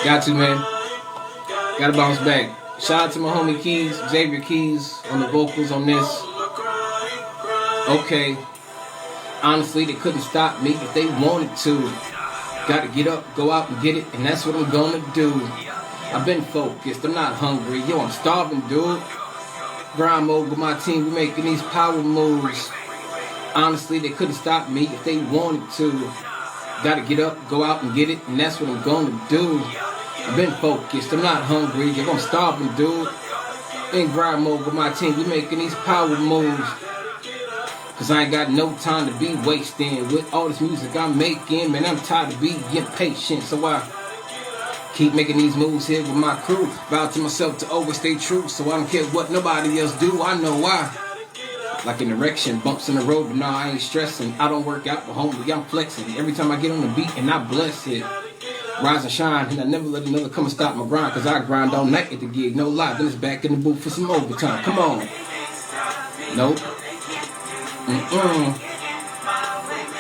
Got to, man. Gotta bounce back. Shout out to my homie Keys, Xavier Keys, on the vocals on this. Okay. Honestly, they couldn't stop me if they wanted to. Gotta get up, go out and get it, and that's what I'm gonna do. I've been focused, I'm not hungry. Yo, I'm starving, dude. Grind mode with my team, we making these power moves. Honestly, they couldn't stop me if they wanted to. Gotta get up, go out and get it, and that's what I'm gonna do. I've been focused, I'm not hungry. You're gonna starve me, dude. In grind mode with my team, we making these power moves. Cause I ain't got no time to be wasting with all this music I'm making. Man, I'm tired of being impatient, so I keep making these moves here with my crew. Vow to myself to always stay true, so I don't care what nobody else do. I know why. Like an erection, bumps in the road, but nah, I ain't stressing. I don't work out, but homie, I'm flexing. Every time I get on the beat and I bless it. Rise and shine, and I never let another come and stop my grind. Cause I grind all night at the gig, no lie. Then it's back in the booth for some overtime. Come on. Nope.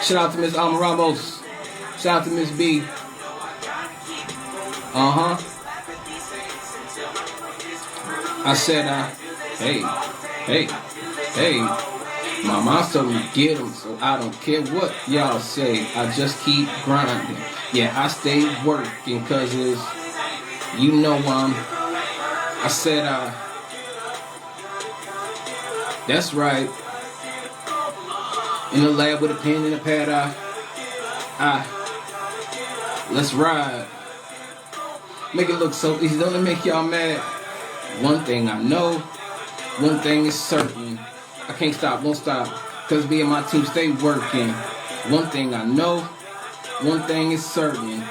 Shout out to Miss Alma Ramos. Shout out to Miss B. I said, hey. My mom told me to get them, so I don't care what y'all say. I just keep grinding. Yeah, I stay working, cause it's, you know, I said, that's right. In the lab with a pen and a pad, let's ride. Make it look so easy, don't it make y'all mad? One thing I know, one thing is certain. I can't stop, won't stop, cause me and my team stay working. One thing I know, one thing is certain.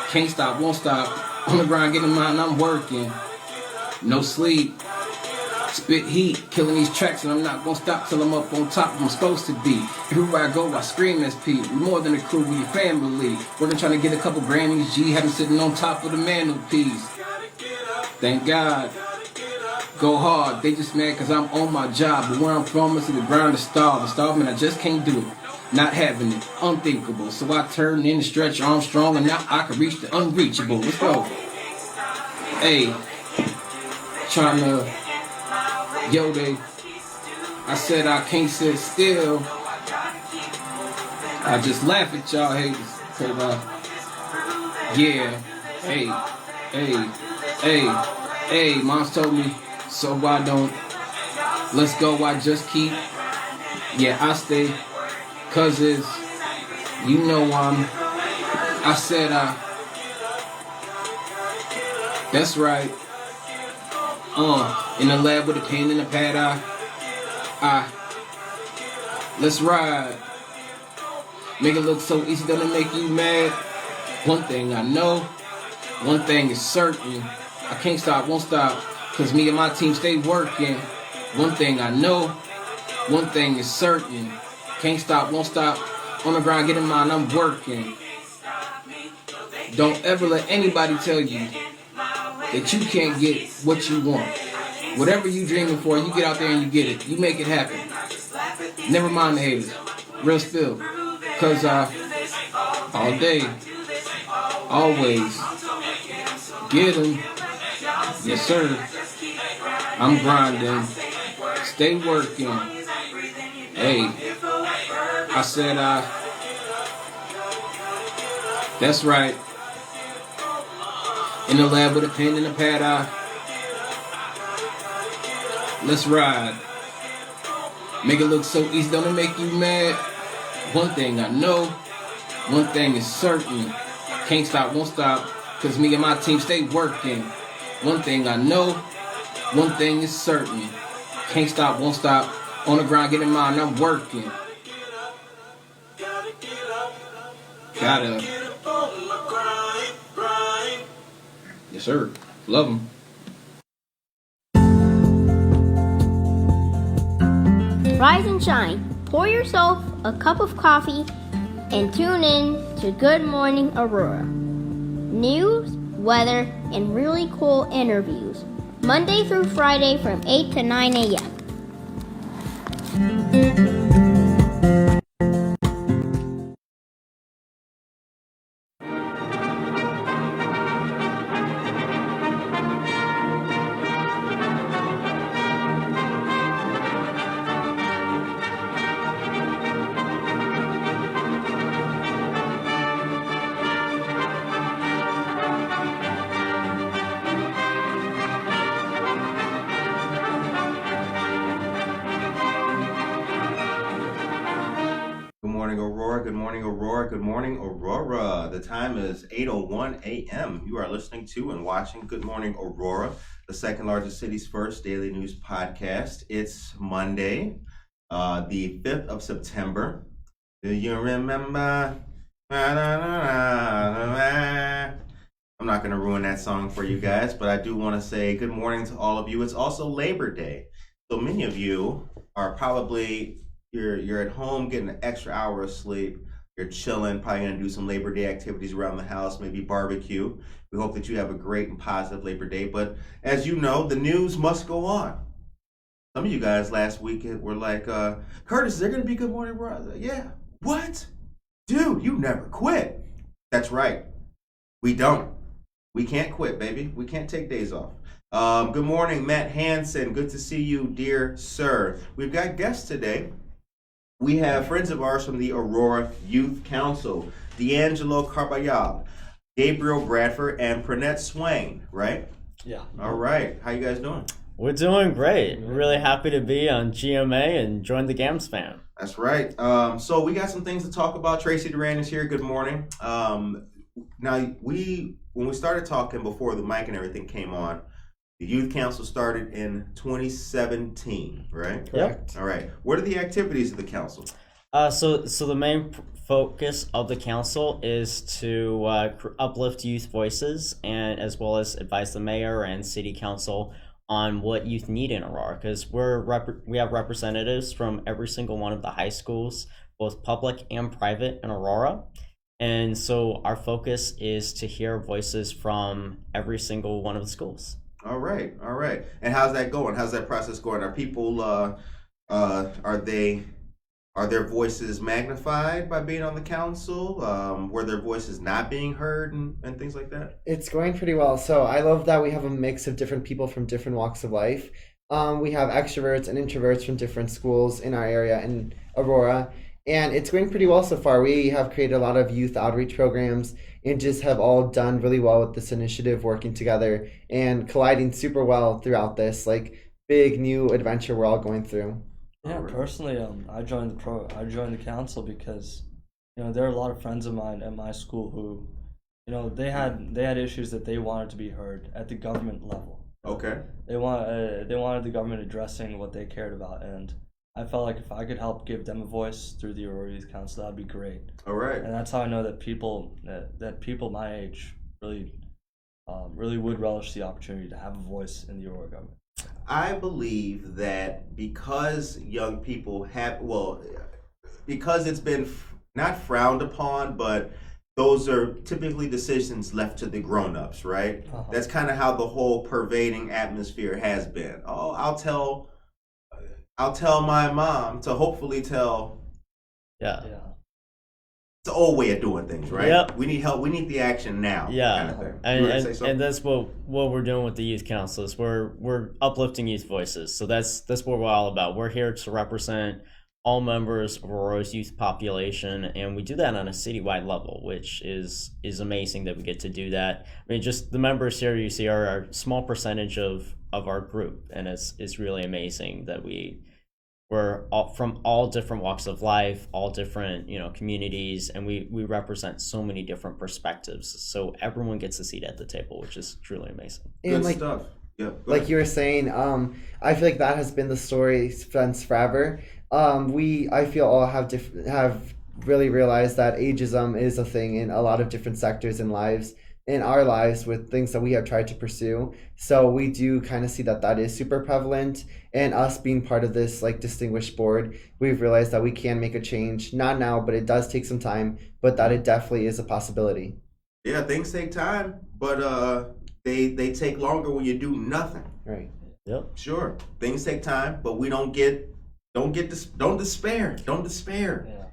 Can't stop, won't stop, on the grind, getting mine, I'm working. No sleep. Spit heat, killing these tracks, and I'm not gonna stop till I'm up on top where I'm supposed to be. Everywhere I go, I scream SP. We're more than a crew, we a family. Working trying to get a couple Grammys, G, having sitting on top of the mantelpiece. Thank God. Go hard, they just mad cause I'm on my job. But where I'm from is the ground to starve. And starving, I just can't do it. Not having it, unthinkable. So I turn in, stretch Armstrong, and now I can reach the unreachable. Let's go. Hey, trying to... Yo, I said I can't sit still. I just laugh at y'all haters. Cause yeah, hey, mom's told me, so I don't. Let's go, I just keep. Yeah, I stay. Cause it's, you know, I said, that's right. In the lab with a pen and a pad, let's ride. Make it look so easy, don't it make you mad? One thing I know, one thing is certain. I can't stop, won't stop, cause me and my team stay working. One thing I know, one thing is certain. Can't stop, won't stop, on the grind, getting mine, I'm working. Don't ever let anybody tell you that you can't get what you want. Whatever you dreaming for, you get out there and you get it. You make it happen. Never mind the haters. Real spill. Cause all day, always, get 'em. Yes sir. I'm grinding. Stay working. Hey, I said that's right. In the lab with a pen and a pad, let's ride. Make it look so easy, don't it make you mad? One thing I know, one thing is certain. Can't stop, won't stop, cause me and my team stay working. One thing I know, one thing is certain. Can't stop, won't stop, on the grind, getting mine, I'm working. Gotta. Yes, sir. Love them. Rise and shine. Pour yourself a cup of coffee and tune in to Good Morning Aurora. News, weather, and really cool interviews. Monday through Friday from 8 to 9 a.m. morning, Aurora. Good morning, Aurora. Good morning, Aurora. The time is 8:01 a.m. You are listening to and watching Good Morning, Aurora, the second largest city's first daily news podcast. It's Monday, the 5th of September. Do you remember? I'm not going to ruin that song for you guys, but I do want to say good morning to all of you. It's also Labor Day. So many of you are probably, you're at home getting an extra hour of sleep. You're chilling, probably going to do some Labor Day activities around the house, maybe barbecue. We hope that you have a great and positive Labor Day. But as you know, the news must go on. Some of you guys last week were like, Curtis, is there going to be Good Morning, bro? Yeah. What? Dude, you never quit. That's right. We don't. We can't quit, baby. We can't take days off. Good morning, Matt Hansen. Good to see you, dear sir. We've got guests today. We have friends of ours from the Aurora Youth Council, D'Angelo Carbajal, Gabriel Bradford, and Praneth Swain, right? Yeah. All right. How you guys doing? We're doing great. We're really happy to be on GMA and join the GAMS fam. That's right. So we got some things to talk about. Tracy Duran is here. Good morning. Now, when we started talking before the mic and everything came on, the Youth Council started in 2017, right? Correct. All right. What are the activities of the council? So the main focus of the council is to uplift youth voices and as well as advise the mayor and city council on what youth need in Aurora, because we have representatives from every single one of the high schools, both public and private in Aurora. And so our focus is to hear voices from every single one of the schools. All right. And how's that going? How's that process going? Are people are their voices magnified by being on the council? Were their voices not being heard and things like that? It's going pretty well. So I love that we have a mix of different people from different walks of life. We have extroverts and introverts from different schools in our area in Aurora. And it's going pretty well so far. We have created a lot of youth outreach programs and just have all done really well with this initiative, working together and colliding super well throughout this big new adventure we're all going through. Yeah, personally, I joined the council because, there are a lot of friends of mine at my school who, they had issues that they wanted to be heard at the government level. Okay. They wanted the government addressing what they cared about, and I felt like if I could help give them a voice through the Aurora Youth Council, that'd be great. All right. And that's how I know that people my age really would relish the opportunity to have a voice in the Aurora government. I believe that because young people because it's been not frowned upon, but those are typically decisions left to the grown-ups, right? Uh-huh. That's kind of how the whole pervading atmosphere has been. Oh, I'll tell my mom to hopefully tell. Yeah. It's the old way of doing things, right? Yep. We need help. We need the action now. Yeah. Kind of thing. And that's what we're doing with the youth council is we're uplifting youth voices. So that's what we're all about. We're here to represent all members of Aurora's youth population, and we do that on a citywide level, which is amazing that we get to do that. I mean, just the members here you see are a small percentage of our group, and it's really amazing that we're all from all different walks of life, all different communities, and we represent so many different perspectives. So everyone gets a seat at the table, which is truly amazing. Good And stuff. Yeah. like you were saying, I feel like that has been the story since forever. I feel all have really realized that ageism is a thing in a lot of different sectors in our lives with things that we have tried to pursue. So we do kind of see that is super prevalent, and us being part of this distinguished board, we've realized that we can make a change. Not now, but it does take some time, but that it definitely is a possibility. Yeah, things take time, but they take longer when you do nothing. Right. Yep. Sure, things take time, but we don't despair. Don't despair. Yeah.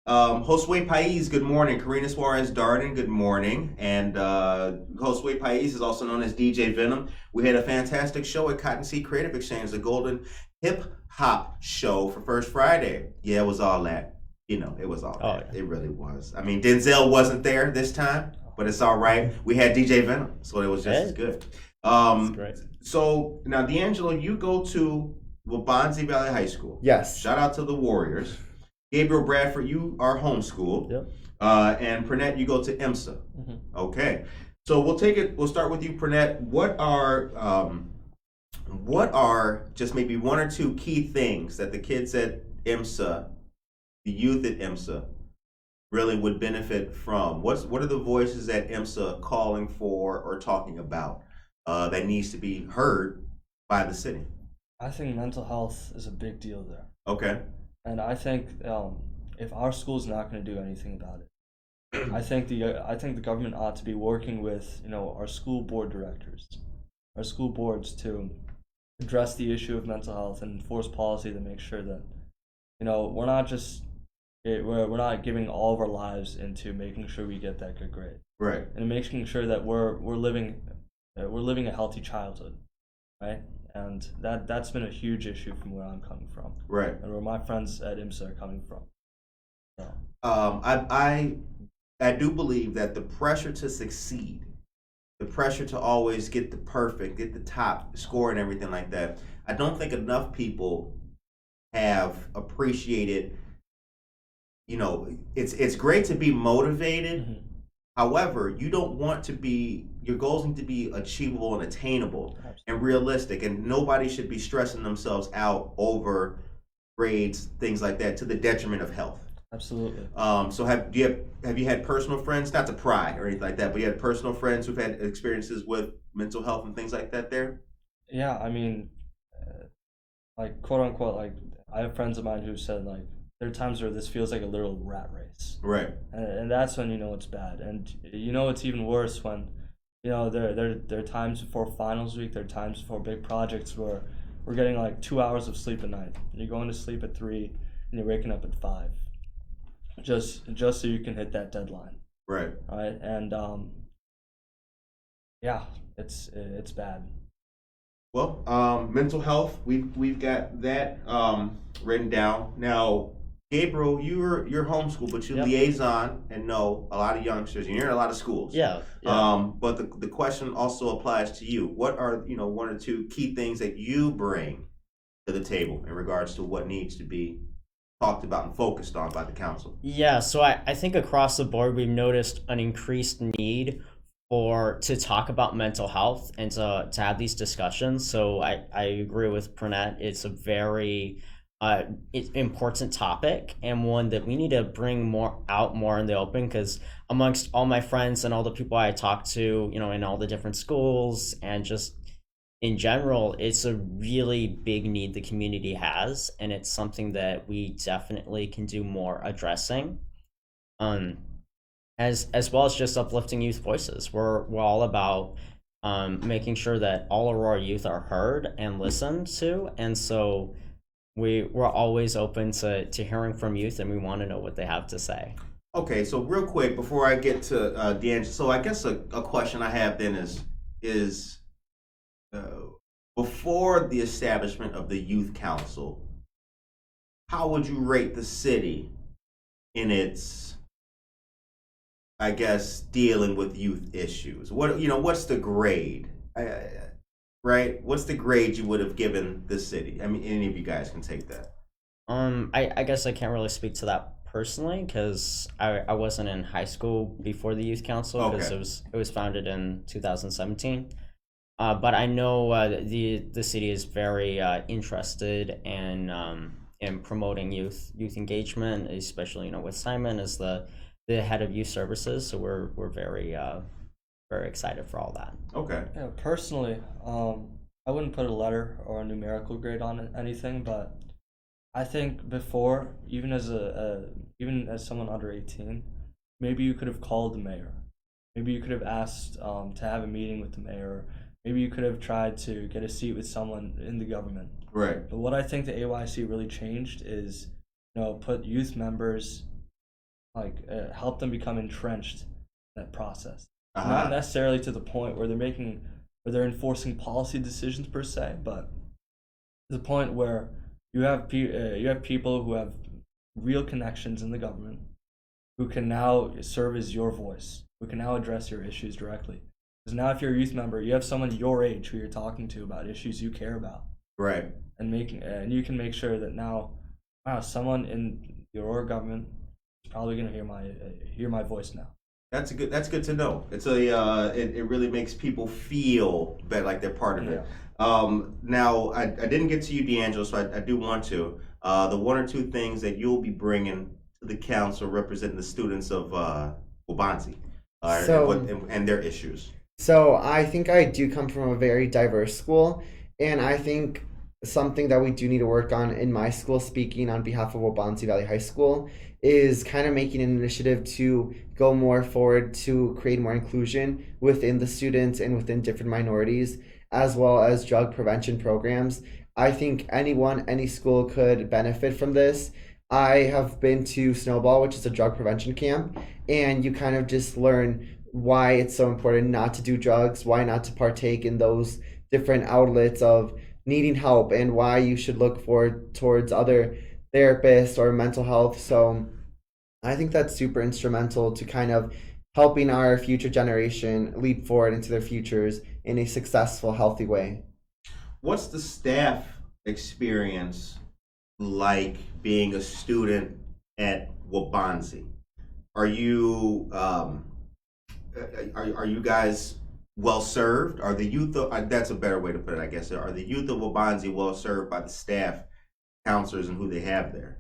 Josue Pais, good morning. Karina Suarez Darden, good morning. And Josue Pais is also known as DJ Venom. We had a fantastic show at Cotton Sea Creative Exchange, the Golden Hip Hop Show for First Friday. Yeah, it was all that. It was all that. Yeah. It really was. I mean, Denzel wasn't there this time, but it's all right. We had DJ Venom, so it was just as good. That's great. So now, D'Angelo, you go to Waubonsie Valley High School. Yes. Shout out to the Warriors. Gabriel Bradford, you are homeschooled. Yep. And Praneth, you go to IMSA. Okay. So we'll start with you, Praneth. What are just maybe one or two key things that the kids at IMSA, the youth at IMSA, really would benefit from? What are the voices at IMSA calling for or talking about that needs to be heard by the city? I think mental health is a big deal there. Okay. And I think if our school's not going to do anything about it, I think the government ought to be working with our school board directors, our school boards to address the issue of mental health and enforce policy to make sure that we're not giving all of our lives into making sure we get that good grade, Right. and making sure that we're living a healthy childhood, right? And that's been a huge issue from where I'm coming from, Right. and where my friends at IMSA are coming from. So. I do believe that the pressure to succeed, the pressure to always get the perfect, get the top score and everything like that, I don't think enough people have appreciated, it's great to be motivated. However, you don't want to be, your goals need to be achievable and attainable and realistic, and nobody should be stressing themselves out over grades, things like that, to the detriment of health. Absolutely. So have you had personal friends, not to pry or anything like that, but you had personal friends who've had experiences with mental health and things like that there? Yeah, I mean, like quote unquote, like I have friends of mine who said like there are times where this feels like a literal rat race. Right. And that's when it's bad, and it's even worse when there are times before finals week, there are times before big projects where we're getting like 2 hours of sleep a night. You're going to sleep at 3 and you're waking up at 5. Just so you can hit that deadline. Right. Right. And yeah, it's bad. Well, mental health, we've got that written down. Now, Gabriel, you're homeschooled, but you Yep. liaison and know a lot of youngsters, and you're in a lot of schools. Yeah. But the question also applies to you. What are one or two key things that you bring to the table in regards to what needs to be talked about and focused on by the council? Yeah, so I think across the board we've noticed an increased need to talk about mental health and to have these discussions. So I agree with Praneth. It's a very important topic, and one that we need to bring more in the open, because amongst all my friends and all the people I talk to, in all the different schools and just in general, it's a really big need the community has, and it's something that we definitely can do more addressing. As well as just uplifting youth voices. We're all about making sure that all Aurora youth are heard and listened to, and so we're always open to hearing from youth, and we want to know what they have to say. Okay, so real quick before I get to D'Angelo, so I guess a question I have then is before the establishment of the Youth Council, how would you rate the city in its, I guess, dealing with youth issues? What's the grade? Right? What's the grade you would have given the city? I mean, any of you guys can take that. I guess I can't really speak to that personally, because I wasn't in high school before the Youth Council, because it was founded in 2017. But I know the city is very interested in promoting youth engagement, especially with Simon as the head of youth services. So we're very very excited for all that. Okay. Yeah, personally, I wouldn't put a letter or a numerical grade on anything, but I think before, even as someone under 18, maybe you could have called the mayor. Maybe you could have asked to have a meeting with the mayor. Maybe you could have tried to get a seat with someone in the government. Right. But what I think the AYC really changed is, put youth members, help them become entrenched in that process. Uh-huh. Not necessarily to the point where they're enforcing policy decisions per se, but to the point where you have people who have real connections in the government, who can now serve as your voice, who can now address your issues directly. Because now if you're a youth member, you have someone your age who you're talking to about issues you care about. Right. And you can make sure that now, wow, someone the Aurora government is probably going to hear my voice now. That's good to know. It's it really makes people feel better, like they're part of it. Now I didn't get to you, D'Angelo, so I do want to. The one or two things that you'll be bringing to the council representing the students of Waubonsie and their issues. So I think I do come from a very diverse school, and I think something that we do need to work on in my school, speaking on behalf of Waubonsie Valley High School, is kind of making an initiative to go more forward to create more inclusion within the students and within different minorities, as well as drug prevention programs. I think any school could benefit from this. I have been to Snowball, which is a drug prevention camp, and you kind of just learn why it's so important not to do drugs, why not to partake in those different outlets of needing help, and why you should look towards other therapists or mental health. So I think that's super instrumental to kind of helping our future generation leap forward into their futures in a successful, healthy way. What's the staff experience like being a student at Waubonsie? Are you guys well served? Are the youth that's a better way to put it, I guess. Are the youth of Waubonsie well served by the staff, counselors, and who they have there?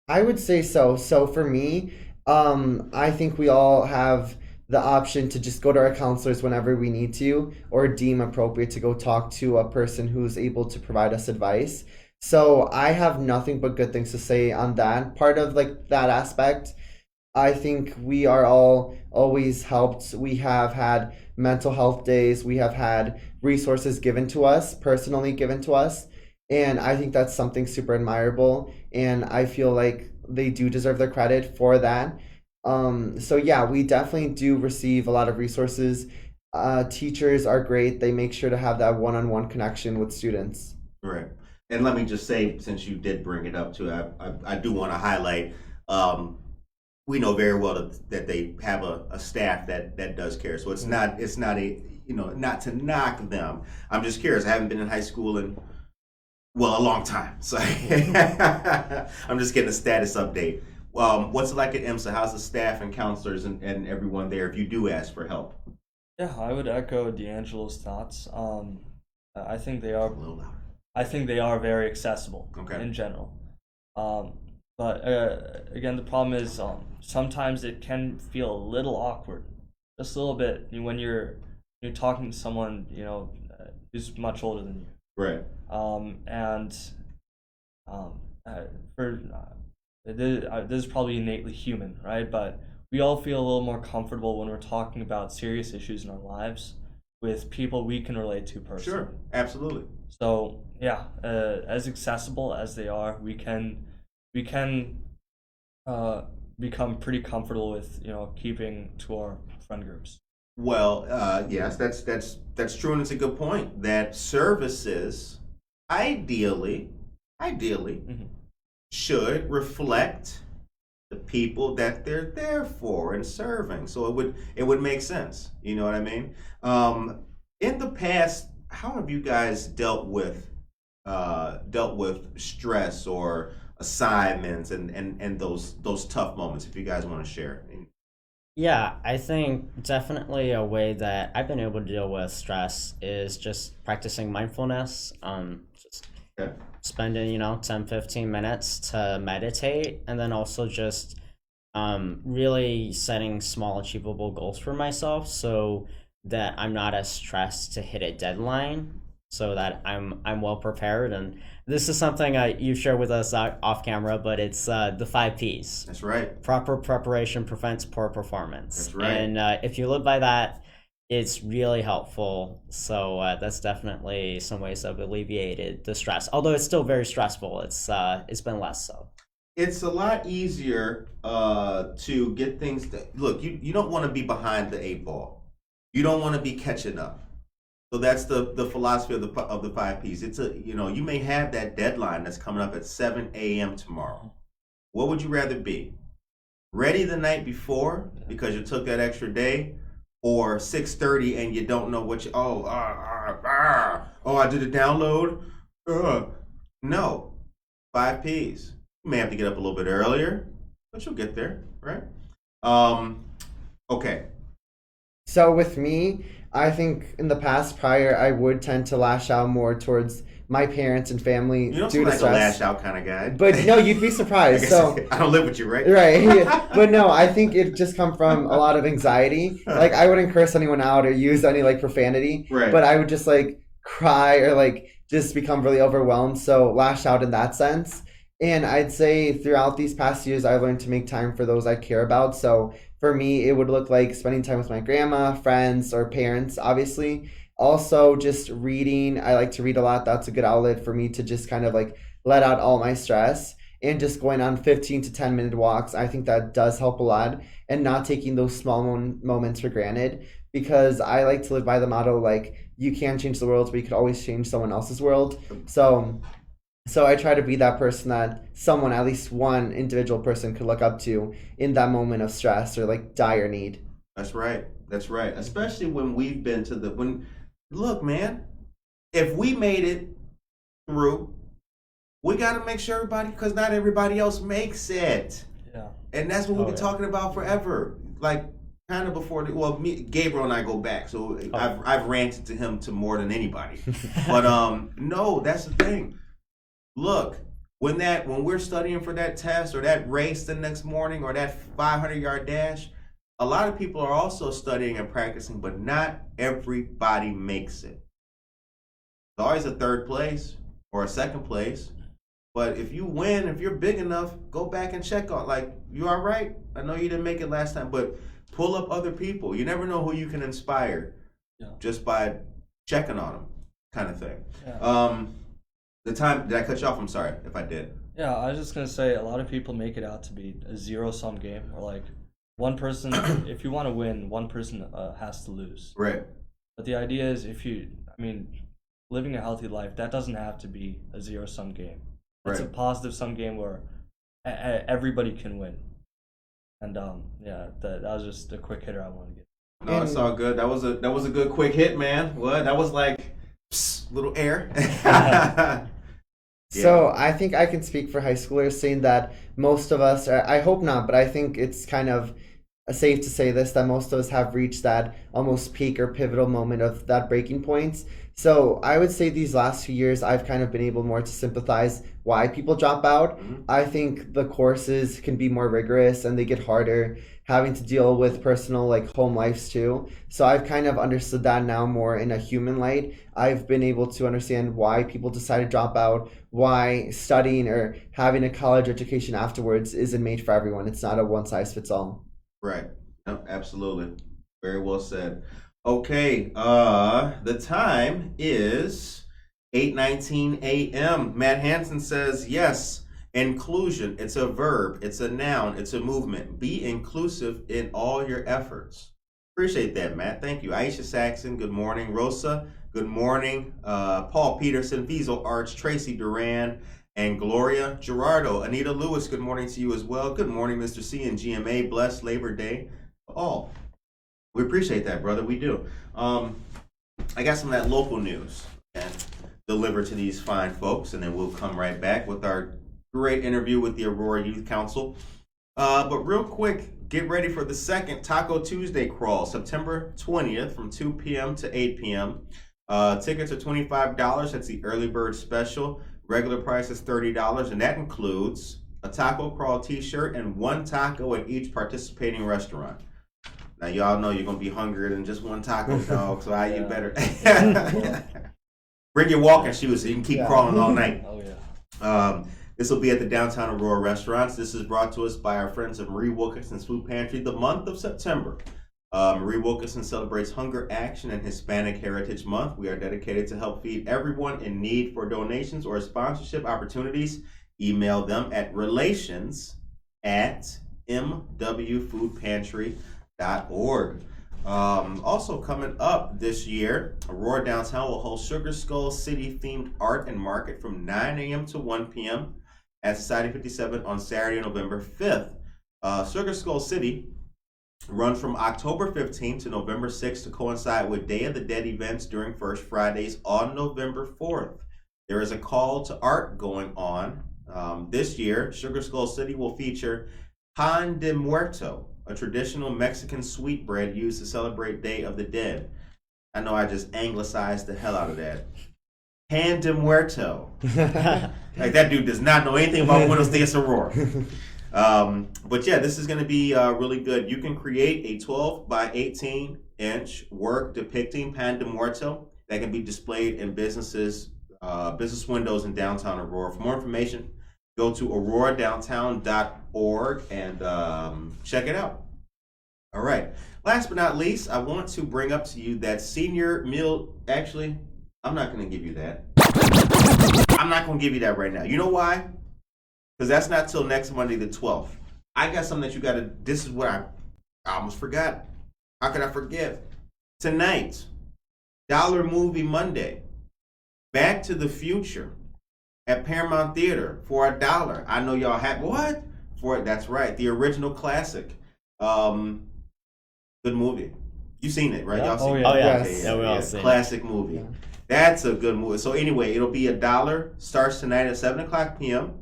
I would say so. So for me, I think we all have the option to just go to our counselors whenever we need to, or deem appropriate to go talk to a person who's able to provide us advice. So I have nothing but good things to say on that part of that aspect. I think we are all always helped. We have had mental health days. We have had resources given to us, personally given to us. And I think that's something super admirable. And I feel like they do deserve their credit for that. So yeah, we definitely do receive a lot of resources. Teachers are great. They make sure to have that one-on-one connection with students. Right. And let me just say, since you did bring it up too, I do want to highlight, we know very well that they have a staff that does care. So it's not a, not to knock them. I'm just curious. I haven't been in high school in, a long time. So I'm just getting a status update. What's it like at IMSA? How's the staff and counselors and everyone there if you do ask for help? Yeah, I would echo D'Angelo's thoughts. I think they are. A little louder. I think they are very accessible. Okay. In general. But again, the problem is sometimes it can feel a little awkward, just a little bit when you're talking to someone who's much older than you. Right. This is probably innately human, right? But we all feel a little more comfortable when we're talking about serious issues in our lives with people we can relate to personally. Sure, absolutely. So yeah, as accessible as they are, we can become pretty comfortable with keeping to our friend groups. Well, yes, that's true, and it's a good point. That services, ideally, should reflect the people that they're there for and serving. So it would make sense. You know what I mean? In the past, how have you guys dealt with stress or assignments and those tough moments? If you guys want to share. Yeah, I think definitely a way that I've been able to deal with stress is just practicing mindfulness. Just Okay. spending 10-15 minutes to meditate, and then also just really setting small achievable goals for myself so that I'm not as stressed to hit a deadline, so that I'm well prepared. And this is something you share with us off camera, but it's the 5 Ps. That's right. Proper preparation prevents poor performance. That's right. And if you live by that, it's really helpful. So that's definitely some ways I've alleviated the stress. Although it's still very stressful, it's been less so. It's a lot easier to get things look, you don't want to be behind the 8 ball. You don't want to be catching up. So that's the philosophy of the 5 Ps. It's you may have that deadline that's coming up at 7 a.m. tomorrow. What would you rather be? Ready the night before because you took that extra day, or 6:30 and you don't know what I did a download? No. 5 Ps. You may have to get up a little bit earlier. but you'll get there, right? Okay. So with me, I think in the past prior, I would tend to lash out more towards my parents and family You don't due seem to like a stress. lash out kind of guy. But no, you'd be I surprised. guess So I don't live with you, right? right. But no, I think it just come from a lot of anxiety. Like I wouldn't curse anyone out or use any like profanity. Right. But I would just like cry or like just become really overwhelmed. So lash out in that sense. And I'd say throughout these past years, I learned to make time for those I care about. So for me, it would look like spending time with my grandma, friends, or parents, obviously. Also, just reading. I like to read a lot. That's a good outlet for me to just kind of like let out all my stress. And just going on 15 to 10-minute walks, I think that does help a lot. And not taking those small moments for granted. Because I like to live by the motto, like, you can't change the world, but you could always change someone else's world. So I try to be that person that someone, at least one individual person, could look up to in that moment of stress or like dire need. That's right. That's right. Especially when we've been to look, man, if we made it through, we got to make sure everybody, because not everybody else makes it. Yeah. And that's what we've been talking about forever. Like, kind of before, Gabriel and I go back, so I've ranted to him to more than anybody. But no, that's the thing. Look, when we're studying for that test or that race the next morning or that 500-yard dash, a lot of people are also studying and practicing, but not everybody makes it. There's always a third place or a second place. But if you win, if you're big enough, go back and check on, like, you all right? I know you didn't make it last time, but pull up other people. You never know who you can inspire just by checking on them, kind of thing. Yeah. Did I cut you off? I'm sorry if I did. Yeah, I was just gonna say a lot of people make it out to be a zero-sum game, or like one person. If you want to win, one person has to lose. Right. But the idea is, living a healthy life, that doesn't have to be a zero-sum game. It's a positive-sum game where everybody can win. And that was just a quick hitter I wanted to get. No, it's all good. That was a good quick hit, man. What? That was like little air. So I think I can speak for high schoolers saying that most of us, I hope not, but I think it's kind of safe to say this, that most of us have reached that almost peak or pivotal moment of that breaking point. So I would say these last few years, I've kind of been able more to sympathize why people drop out. Mm-hmm. I think the courses can be more rigorous and they get harder, having to deal with personal like home lives too. So I've kind of understood that now more in a human light. I've been able to understand why people decide to drop out, why studying or having a college education afterwards isn't made for everyone. It's not a one size fits all. Right. No, absolutely. Very well said. Okay, the time is 8:19 a.m. Matt Hansen says, yes, inclusion, it's a verb, it's a noun, it's a movement. Be inclusive in all your efforts. Appreciate that, Matt. Thank you. Aisha Saxon, good morning. Rosa, good morning. Paul Peterson, Vizel Arch, Tracy Duran, and Gloria Gerardo. Anita Lewis, good morning to you as well. Good morning, Mr. C and GMA. Blessed Labor Day to all. We appreciate that, brother. We do. I got some of that local news and deliver to these fine folks, and then we'll come right back with our great interview with the Aurora Youth Council. But real quick, get ready for the second Taco Tuesday crawl, September 20th from 2 p.m. to 8 p.m. Tickets are $25. That's the early bird special. Regular price is $30, and that includes a taco crawl t-shirt and one taco at each participating restaurant. Now, y'all know you're going to be hungrier than just one taco, dog, so you better bring your walking shoes so you can keep crawling all night. Oh, yeah. This will be at the Downtown Aurora restaurants. This is brought to us by our friends of Marie Wilkinson's Food Pantry. The month of September, Marie Wilkinson celebrates Hunger Action and Hispanic Heritage Month. We are dedicated to help feed everyone in need. For donations or sponsorship opportunities, email them at relations@mwfoodpantry.org. Also coming up this year, Aurora Downtown will host Sugar Skull City themed art and market from 9 a.m. to 1 p.m. at Society 57 on Saturday, November 5th. Sugar Skull City runs from October 15th to November 6th to coincide with Day of the Dead events during First Fridays on November 4th. There is a call to art going on. This year, Sugar Skull City will feature Pan de Muerto, a traditional Mexican sweetbread used to celebrate Day of the Dead. I know I just anglicized the hell out of that. Pan de Muerto. Like, that dude does not know anything about Buenos Dias, Aurora. But yeah, this is going to be really good. You can create a 12 by 18 inch work depicting Pan de Muerto that can be displayed in business windows in downtown Aurora. For more information, go to auroradowntown.org and check it out. All right. Last but not least, I want to bring up to you that senior meal. Actually, I'm not going to give you that. I'm not going to give you that right now. You know why? Because that's not till next Monday, the 12th. I got something that you got to. This is what I almost forgot. How could I forget? Tonight, Dollar Movie Monday. Back to the Future at Paramount Theater for $1. I know y'all have what? That's right, the original classic. Good movie. You seen it, right? Yeah. Y'all seen it? Oh, yeah. Okay, Yeah, we all seen it. Classic movie. Yeah. That's a good movie. So anyway, it'll be $1. Starts tonight at 7:00 p.m.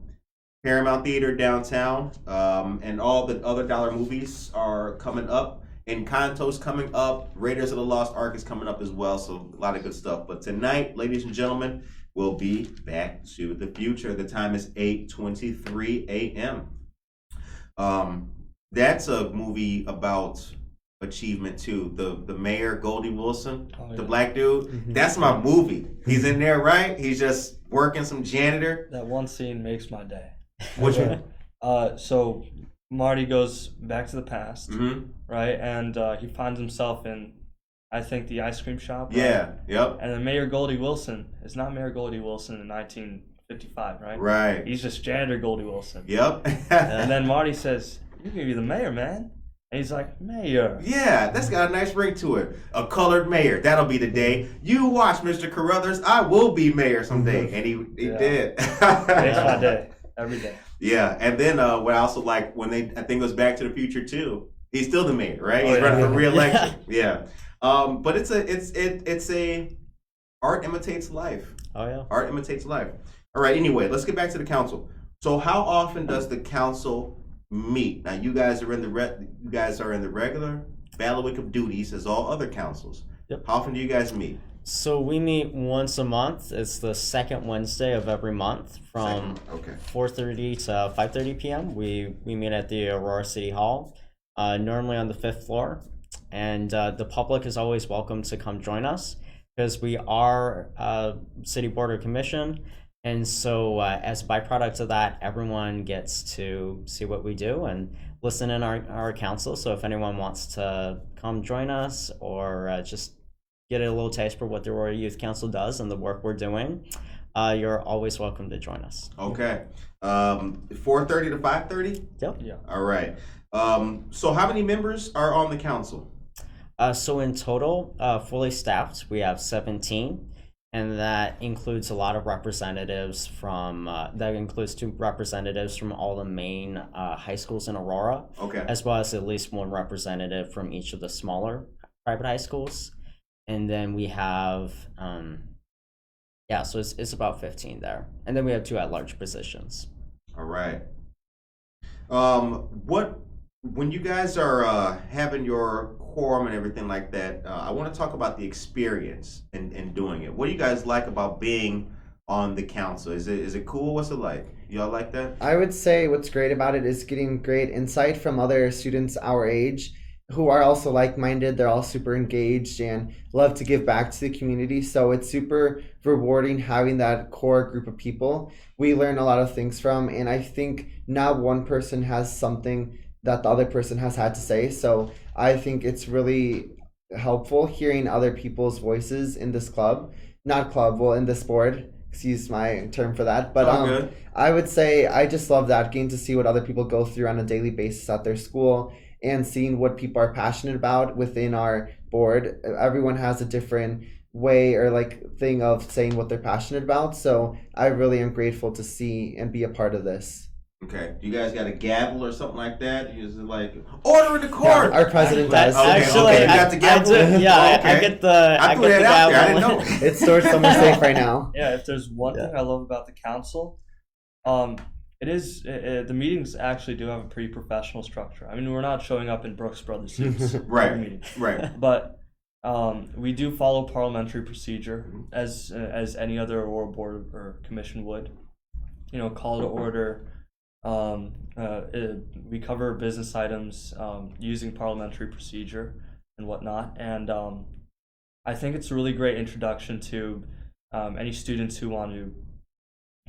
Paramount Theater downtown, and all the other dollar movies are coming up. Encanto's coming up. Raiders of the Lost Ark is coming up as well. So a lot of good stuff. But tonight, ladies and gentlemen, we'll be Back to the Future. The time is 8:23 a.m. That's a movie about achievement too. The mayor, Goldie Wilson, the black dude. Mm-hmm. That's my movie. He's in there, right? He's just working some janitor. That one scene makes my day. Which one? So Marty goes back to the past, Mm-hmm. right? And he finds himself in, I think, the ice cream shop. Right? Yeah. Yep. And then Mayor Goldie Wilson is not Mayor Goldie Wilson in 1955, right? Right. He's just janitor Goldie Wilson. Yep. And then Marty says, "You can be the mayor, man." And he's like, "Mayor." Yeah, that's got a nice ring to it. A colored mayor. That'll be the day. You watch, Mr. Carruthers. I will be mayor someday. And he Yeah. did. Makes my day every day. Yeah, and then what I also like when I think it goes Back to the Future too. He's still the mayor, right? He's running for re-election. Yeah. But it's a art imitates life. Oh yeah. Art imitates life. All right. Anyway, let's get back to the council. So, how often does the council meet? Now, you guys are in the regular bailiwick of duties as all other councils. Yep. How often do you guys meet? So we meet once a month. It's the second Wednesday of every month from Okay. 4:30 to 5:30 p.m. We meet at the Aurora City Hall, normally on the 5th floor, and the public is always welcome to come join us because we are City Board of Commission, and so as a byproduct of that, everyone gets to see what we do and listen in our council. So if anyone wants to come join us or just get a little taste for what the Aurora Youth Council does and the work we're doing, you're always welcome to join us. Okay. 4:30 to 5:30? Yep. Yeah. All right. So how many members are on the council? So in total, fully staffed, we have 17, and that includes a lot of representatives from, that includes 2 representatives from all the main high schools in Aurora, Okay. as well as at least 1 representative from each of the smaller private high schools. And then we have, so it's about 15 there. And then we have 2 at-large positions. All right. When you guys are having your quorum and everything like that, I want to talk about the experience in doing it. What do you guys like about being on the council? Is it cool? What's it like? Y'all like that? I would say what's great about it is getting great insight from other students our age who are also like-minded. They're all super engaged and love to give back to the community. So it's super rewarding having that core group of people we learn a lot of things from. And I think now one person has something that the other person has had to say. So I think it's really helpful hearing other people's voices in this in this board. Excuse my term for that. But good. I would say I just love that, getting to see what other people go through on a daily basis at their school and seeing what people are passionate about within our board. Everyone has a different way or thing of saying what they're passionate about. So I really am grateful to see and be a part of this. Okay. You guys got a gavel or something like that? You just order in the court. Our president does. Okay, Actually, you got the gavel? I get the I threw that out there. I didn't know. It's stored somewhere safe right now. Yeah, if there's one thing I love about the council, it It is. The meetings actually do have a pretty professional structure. I mean, we're not showing up in Brooks Brothers suits Right. every meeting, Right. but we do follow parliamentary procedure as any other Aurora board or commission would. You know, call to order. We cover business items using parliamentary procedure and whatnot, and I think it's a really great introduction to any students who want to,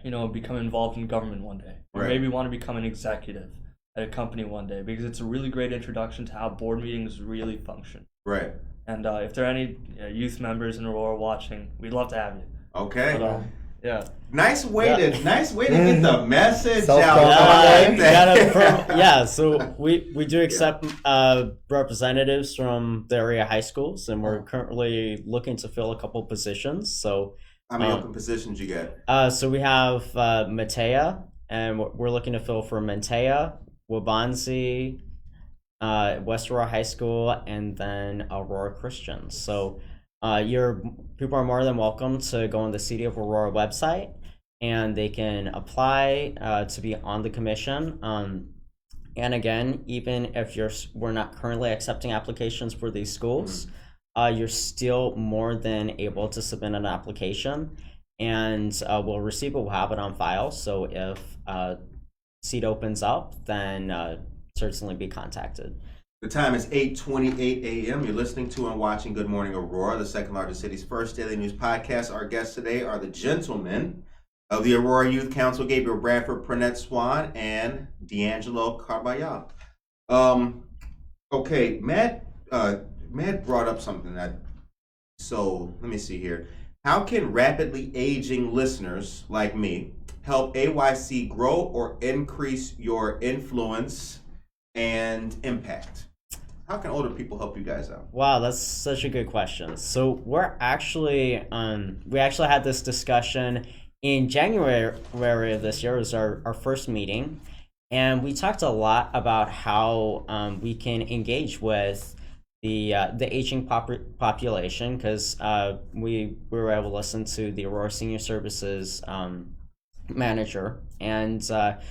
you know, become involved in government one day, or Right. maybe want to become an executive at a company one day, because it's a really great introduction to how board meetings really function. Right. And if there are any youth members in Aurora watching, we'd love to have you. Okay. But, yeah. Nice way to get the message out. So we do accept representatives from the area high schools, and we're currently looking to fill a couple positions. So How many open positions you got? so we have Matea, and we're looking to fill for Matea, Wabanzi, West Aurora High School, and then Aurora Christian. So people are more than welcome to go on the City of Aurora website, and they can apply to be on the commission. And again, even if we're not currently accepting applications for these schools, you're still more than able to submit an application, and we'll receive it. We'll have it on file. So if seat opens up, then certainly be contacted. The time is 8:28 a.m. You're listening to and watching Good Morning Aurora, the second largest city's first daily news podcast. Our guests today are the gentlemen of the Aurora Youth Council, Gabriel Bradford Praneth Swain and D'Angelo Carbajal. Okay, Matt brought up something so let me see here. How can rapidly aging listeners like me help AYC grow or increase your influence and impact? How can older people help you guys out? Wow, that's such a good question. So we're actually we actually had this discussion in January of this year. It was our first meeting, and we talked a lot about how we can engage with the aging population, because we were able to listen to the Aurora Senior Services manager, and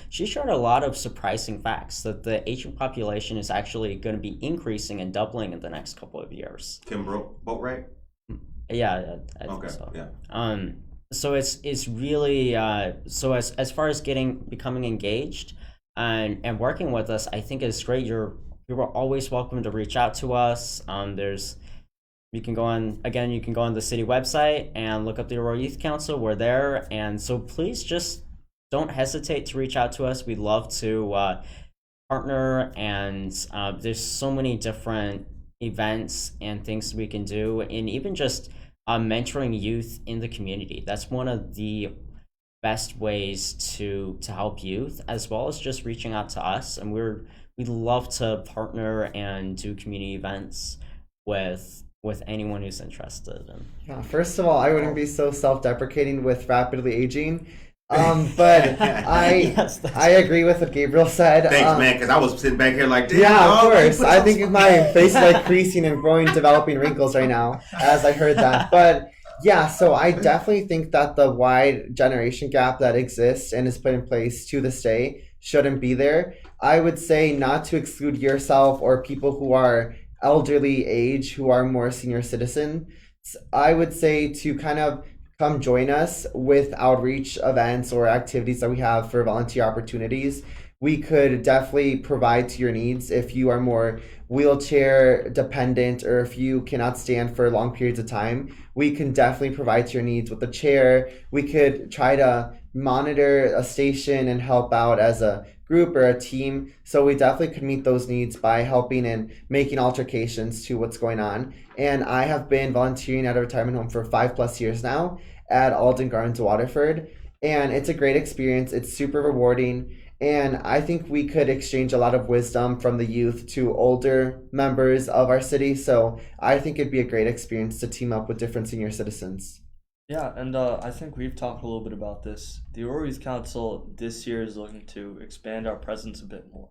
she shared a lot of surprising facts that the aging population is actually going to be increasing and doubling in the next couple of years. Kim Boatwright? Yeah, I Okay. think so. Yeah. So it's really so as far as becoming engaged and working with us, I think it's great. You're always welcome to reach out to us. You can go on the city website and look up the Aurora Youth Council. We're there, and so please just don't hesitate to reach out to us. We'd love to partner, and there's so many different events and things we can do, and even just mentoring youth in the community. That's one of the best ways to help youth, as well as just reaching out to us. And we'd love to partner and do community events with anyone who's interested. Yeah, first of all, I wouldn't be so self-deprecating with rapidly aging. But I agree with what Gabriel said. Thanks, man, because I was sitting back here like, damn, yeah, of dog, course. I think my face is like creasing and growing, developing wrinkles right now as I heard that. But yeah, so I definitely think that the wide generation gap that exists and is put in place to this day shouldn't be there. I would say not to exclude yourself or people who are elderly age, who are more senior citizens. I would say to kind of come join us with outreach events or activities that we have for volunteer opportunities. We could definitely provide to your needs if you are more wheelchair dependent, or if you cannot stand for long periods of time. We can definitely provide to your needs with a chair. We could try to monitor a station and help out as a group or a team. So we definitely could meet those needs by helping and making altercations to what's going on. And I have been volunteering at a retirement home for 5+ years now at Alden Gardens, Waterford. And it's a great experience. It's super rewarding. And I think we could exchange a lot of wisdom from the youth to older members of our city. So I think it'd be a great experience to team up with different senior citizens. Yeah, and I think we've talked a little bit about this. The Aurora Youth Council this year is looking to expand our presence a bit more.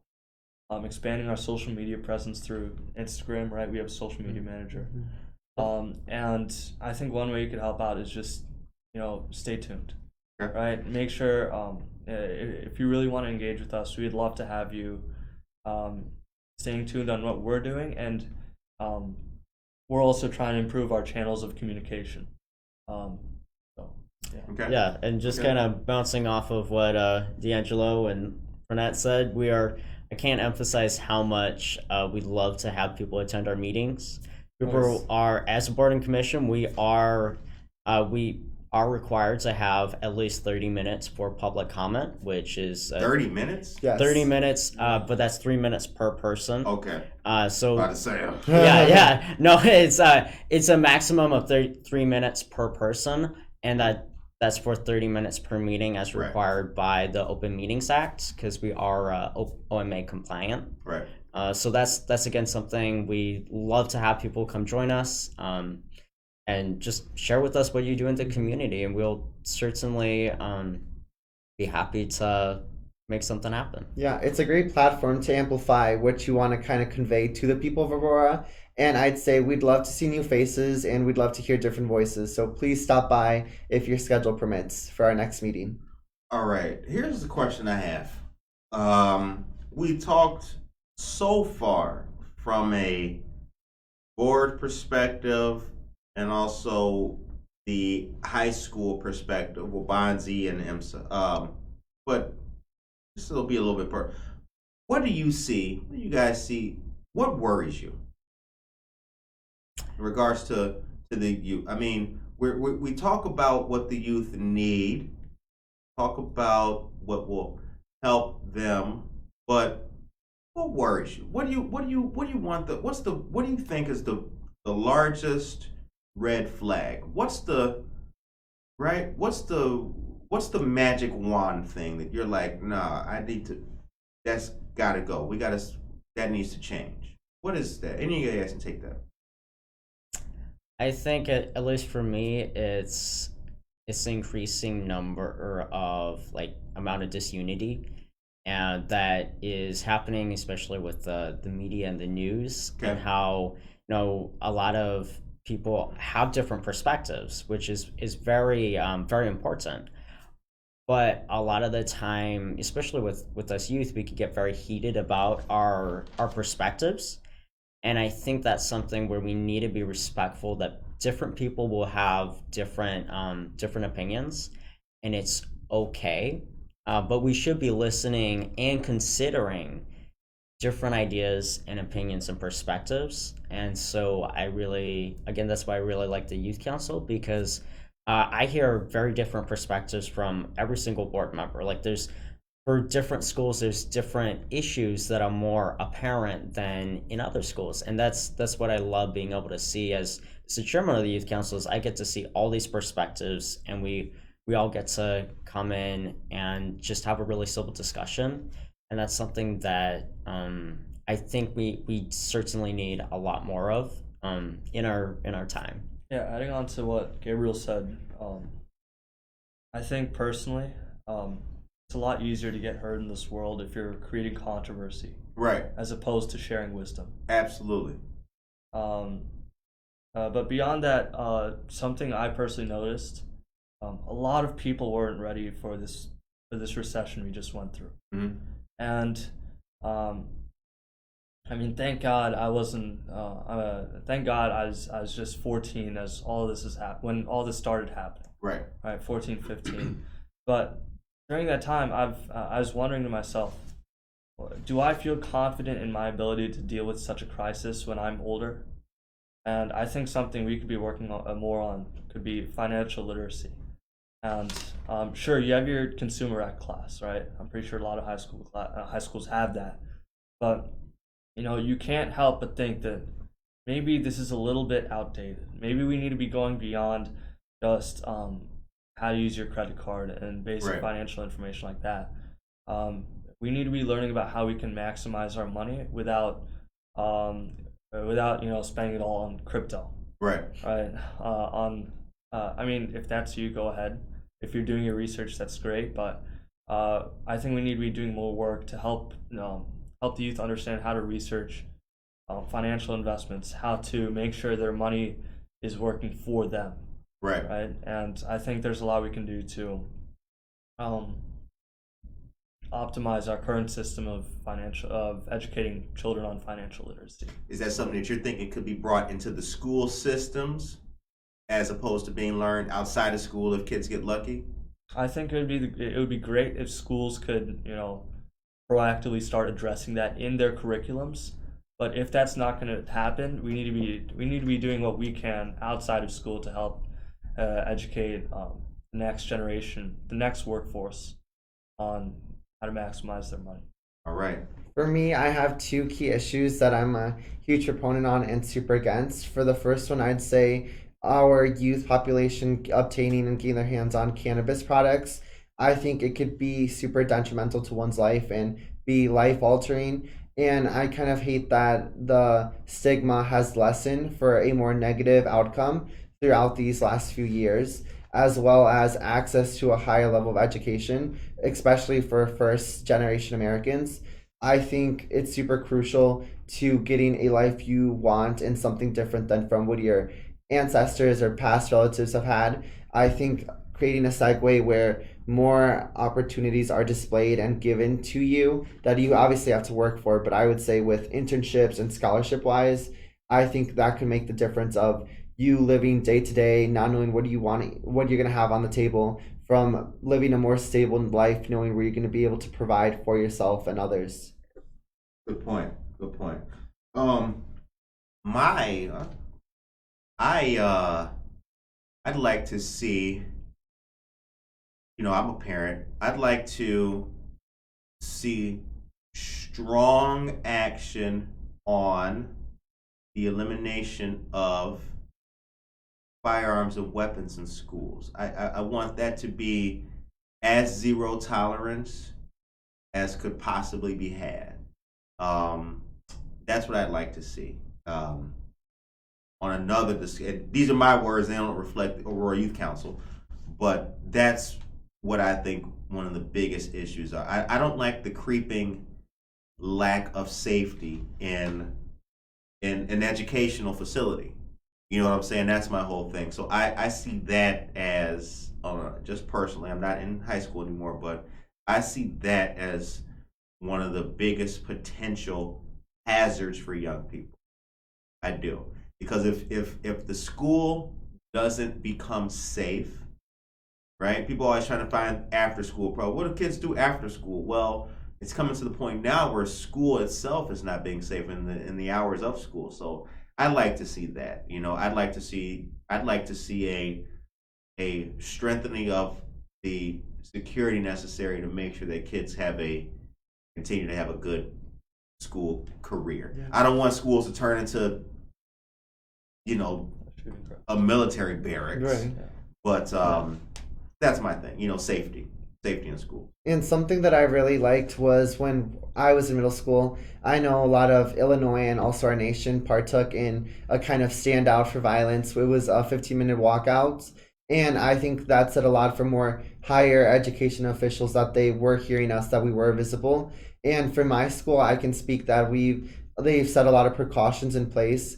Expanding our social media presence through Instagram, right? We have a social media manager. And I think one way you could help out is just, stay tuned, right? Make sure if you really want to engage with us, we'd love to have you staying tuned on what we're doing, and we're also trying to improve our channels of communication. Okay. Yeah, and just kind of bouncing off of what D'Angelo and Praneth said, I can't emphasize how much we love to have people attend our meetings. People are, as a board and commission, we are required to have at least 30 minutes for public comment, which is 30 minutes? Yes. 30 minutes, but that's 3 minutes per person. Okay. So About to say. yeah. No, it's a maximum of 3 minutes per person, and that's for 30 minutes per meeting as required by the Open Meetings Act, because we are OMA compliant. Right. So that's again something we love to have people come join us, and just share with us what you do in the community, and we'll certainly be happy to make something happen. Yeah, it's a great platform to amplify what you want to kind of convey to the people of Aurora. And I'd say we'd love to see new faces, and we'd love to hear different voices. So please stop by if your schedule permits for our next meeting. All right. Here's the question I have. We talked so far from a board perspective and also the high school perspective with Bonzi and IMSA. But this will be a little bit what do you see? What do you guys see? What worries you in regards to the youth? I mean, we talk about what the youth need, talk about what will help them, but what worries you? What do you want what do you think is the largest red flag? What's the magic wand thing that you're like, nah, that's gotta go. That needs to change. What is that? Any of you guys can take that. I think at least for me, it's increasing number of amount of disunity, and that is happening especially with the media and the news, and how a lot of people have different perspectives, which is very very important. But a lot of the time, especially with us youth, we could get very heated about our perspectives. And I think that's something where we need to be respectful that different people will have different opinions, and it's okay. But we should be listening and considering different ideas and opinions and perspectives. And so that's why I really like the Youth Council, because I hear very different perspectives from every single board member. For different schools, there's different issues that are more apparent than in other schools, and that's what I love being able to see as the chairman of the Youth Council. Is I get to see all these perspectives, and we all get to come in and just have a really civil discussion, and that's something that I think we certainly need a lot more of in our time. Yeah, adding on to what Gabriel said, I think personally, it's a lot easier to get heard in this world if you're creating controversy, right, as opposed to sharing wisdom. Absolutely. But beyond that, something I personally noticed, a lot of people weren't ready for this recession we just went through, and I mean, thank God I wasn't. Thank God I was just 14 as all of this when all this started happening. Right. 14, 15. But during that time, I was wondering to myself, do I feel confident in my ability to deal with such a crisis when I'm older? And I think something we could be working more on could be financial literacy. And sure, you have your consumer ec class, right? I'm pretty sure a lot of high schools have that. But you can't help but think that maybe this is a little bit outdated. Maybe we need to be going beyond just how to use your credit card and basic financial information like that. We need to be learning about how we can maximize our money without spending it all on crypto. Right. I mean, if that's you, go ahead. If you're doing your research, that's great. But I think we need to be doing more work to help the youth understand how to research financial investments, how to make sure their money is working for them. Right. And I think there's a lot we can do to optimize our current system of educating children on financial literacy. Is that something that you're thinking could be brought into the school systems as opposed to being learned outside of school if kids get lucky? I think it would be great if schools could, proactively start addressing that in their curriculums. But if that's not going to happen, we need to be doing what we can outside of school to help educate the next generation, the next workforce, on how to maximize their money. All right. For me, I have two key issues that I'm a huge proponent on and super against. For the first one, I'd say our youth population obtaining and getting their hands on cannabis products. I think it could be super detrimental to one's life and be life altering. And I kind of hate that the stigma has lessened for a more negative outcome throughout these last few years, as well as access to a higher level of education, especially for first generation Americans. I think it's super crucial to getting a life you want and something different than from what your ancestors or past relatives have had. I think creating a segue where more opportunities are displayed and given to you that you obviously have to work for, but I would say with internships and scholarship wise, I think that could make the difference of you living day to day, not knowing what you want, what you're going to have on the table, from living a more stable life, knowing where you're going to be able to provide for yourself and others. Good point. Good point. I'd like to see, I'm a parent. I'd like to see strong action on the elimination of firearms and weapons in schools. I want that to be as zero tolerance as could possibly be had. That's what I'd like to see. On another, these are my words, they don't reflect the Aurora Youth Council, but that's what I think one of the biggest issues are. I don't like the creeping lack of safety in an educational facility. You know what I'm saying? That's my whole thing. So I see that as, just personally, I'm not in high school anymore, but I see that as one of the biggest potential hazards for young people. I do. Because if the school doesn't become safe, right? People are always trying to find after school programs. What do kids do after school? Well, it's coming to the point now where school itself is not being safe in the hours of school. So I'd like to see that. I'd like to see a strengthening of the security necessary to make sure that kids continue to have a good school career. Yeah. I don't want schools to turn into a military barracks. Right. But that's my thing, safety in school. And something that I really liked was when I was in middle school, I know a lot of Illinois and also our nation partook in a kind of standout for violence. It was a 15-minute walkout. And I think that said a lot for more higher education officials that they were hearing us, that we were visible. And for my school, I can speak that they've set a lot of precautions in place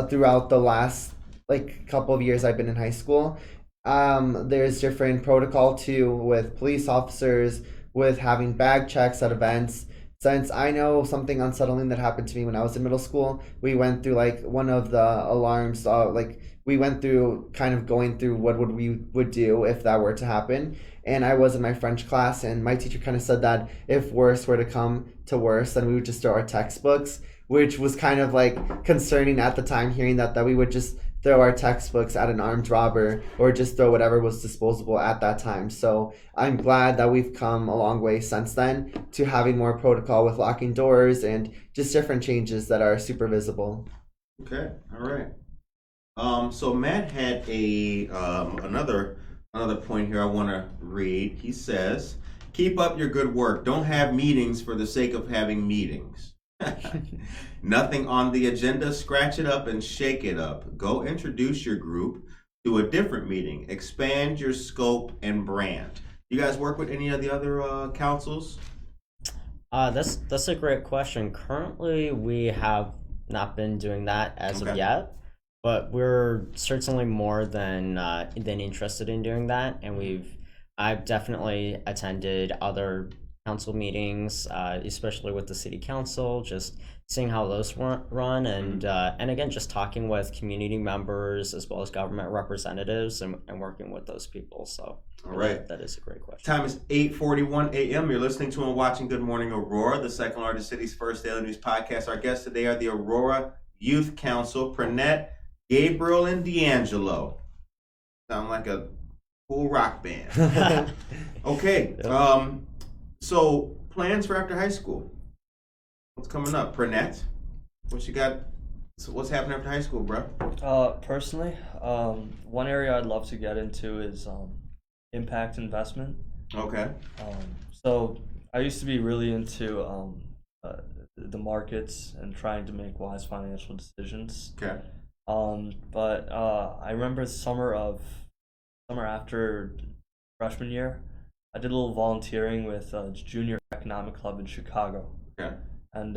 throughout the last couple of years I've been in high school. There's different protocol too with police officers, with having bag checks at events. Since I know something unsettling that happened to me when I was in middle school, we went through one of the alarms, we went through kind of going through what we would do if that were to happen. And I was in my French class, and my teacher kind of said that if worse were to come to worse, then we would just throw our textbooks, which was kind of concerning at the time, hearing that we would just throw our textbooks at an armed robber or just throw whatever was disposable at that time. So I'm glad that we've come a long way since then to having more protocol with locking doors and just different changes that are super visible. Okay, all right. So Matt had another point here I want to read. He says, "Keep up your good work. Don't have meetings for the sake of having meetings. Nothing on the agenda, scratch it up and shake it up. Go introduce your group to a different meeting. Expand your scope and brand." You guys work with any of the other councils? That's a great question. Currently, we have not been doing that as of yet, but we're certainly more than interested in doing that, and I've definitely attended other council meetings, especially with the city council, just seeing how those run, and again, just talking with community members as well as government representatives and working with those people. So all right, that is a great question. Time is 8:41 a.m. You're listening to and watching Good Morning Aurora, the second largest city's first daily news podcast. Our guests today are the Aurora Youth Council, Praneth, Gabriel, and D'Angelo. Sound like a cool rock band. Okay, so plans for after high school. What's coming up, Praneth? What you got? So what's happening after high school, bro? Personally, one area I'd love to get into is impact investment. Okay. So I used to be really into the markets and trying to make wise financial decisions. Okay. But I remember summer after freshman year, I did a little volunteering with Junior Economic Club in Chicago. Okay. And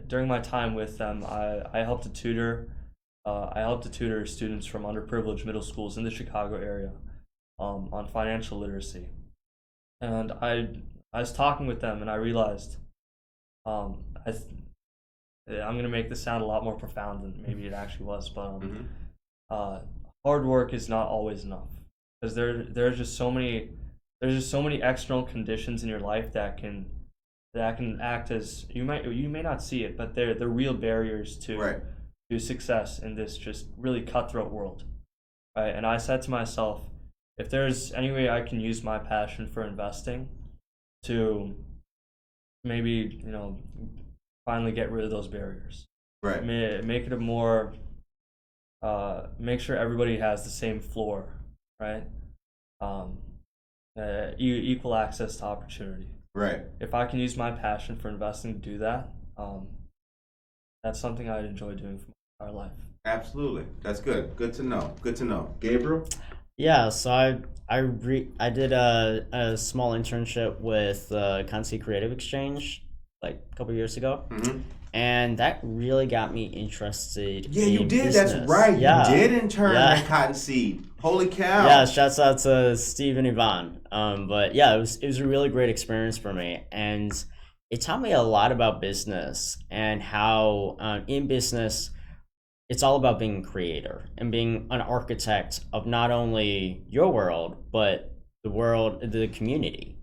during my time with them, I helped to tutor students from underprivileged middle schools in the Chicago area on financial literacy. And I was talking with them, and I realized I'm gonna make this sound a lot more profound than maybe it actually was, but hard work is not always enough, because there's just so many external conditions in your life that can act as, you may not see it, but they're real barriers to success in this just really cutthroat world, right? And I said to myself, if there's any way I can use my passion for investing to maybe, finally get rid of those barriers, right? Make it a more make sure everybody has the same floor, right? Equal access to opportunity. Right. If I can use my passion for investing to do that, that's something I'd enjoy doing for my entire life. Absolutely. That's good. Good to know. Good to know. Gabriel? Yeah, so I did a small internship with Kansi Creative Exchange like a couple years ago. Mm-hmm. And that really got me interested in you did. business. That's right. Yeah. You did intern at Cotton Seed. Holy cow. Yeah, shouts out to Steve and Yvonne. But yeah, it was a really great experience for me. And it taught me a lot about business and how in business, it's all about being a creator and being an architect of not only your world, but the community.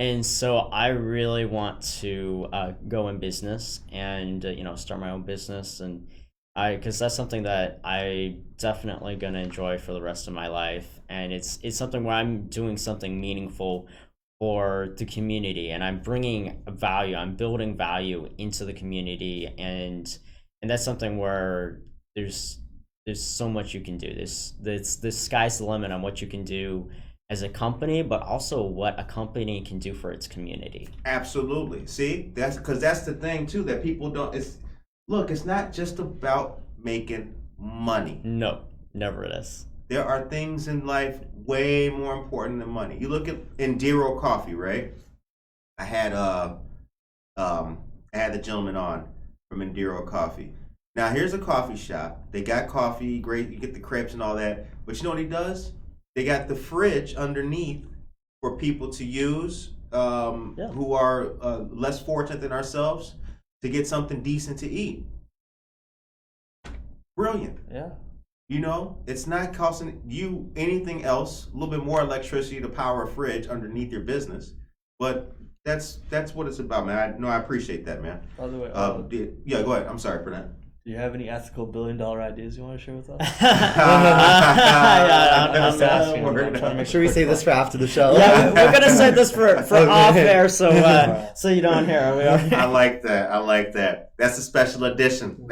And so I really want to go in business and start my own business, and because that's something that I definitely gonna enjoy for the rest of my life, and it's something where I'm doing something meaningful for the community, and I'm bringing value, I'm building value into the community, and that's something where there's so much you can do. The sky's the limit on what you can do as a company, but also what a company can do for its community. Absolutely. See, that's the thing too, that people don't. It's not just about making money. No, never it is. There are things in life way more important than money. You look at Indiro Coffee, right? I had the gentleman on from Indiro Coffee. Now here's a coffee shop. They got coffee, great. You get the crepes and all that. But you know what he does? They got the fridge underneath for people to use who are less fortunate than ourselves to get something decent to eat. Brilliant. Yeah. It's not costing you anything else, a little bit more electricity to power a fridge underneath your business. But that's what it's about, man. I appreciate that, man. By the way, yeah, go ahead. I'm sorry for that. Do you have any ethical billion-dollar ideas you want to share with us? I'm trying to make sure we save this for after the show. Yeah, we're gonna save this for off air, so you don't hear. I like that. That's a special edition.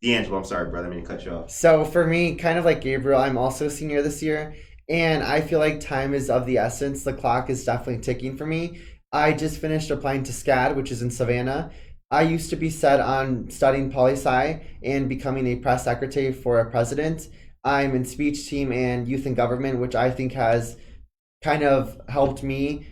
D'Angelo, I'm sorry, brother. I mean to cut you off. So for me, kind of like Gabriel, I'm also a senior this year, and I feel like time is of the essence. The clock is definitely ticking for me. I just finished applying to SCAD, which is in Savannah. I used to be set on studying poli-sci and becoming a press secretary for a president. I'm in speech team and youth and government, which I think has kind of helped me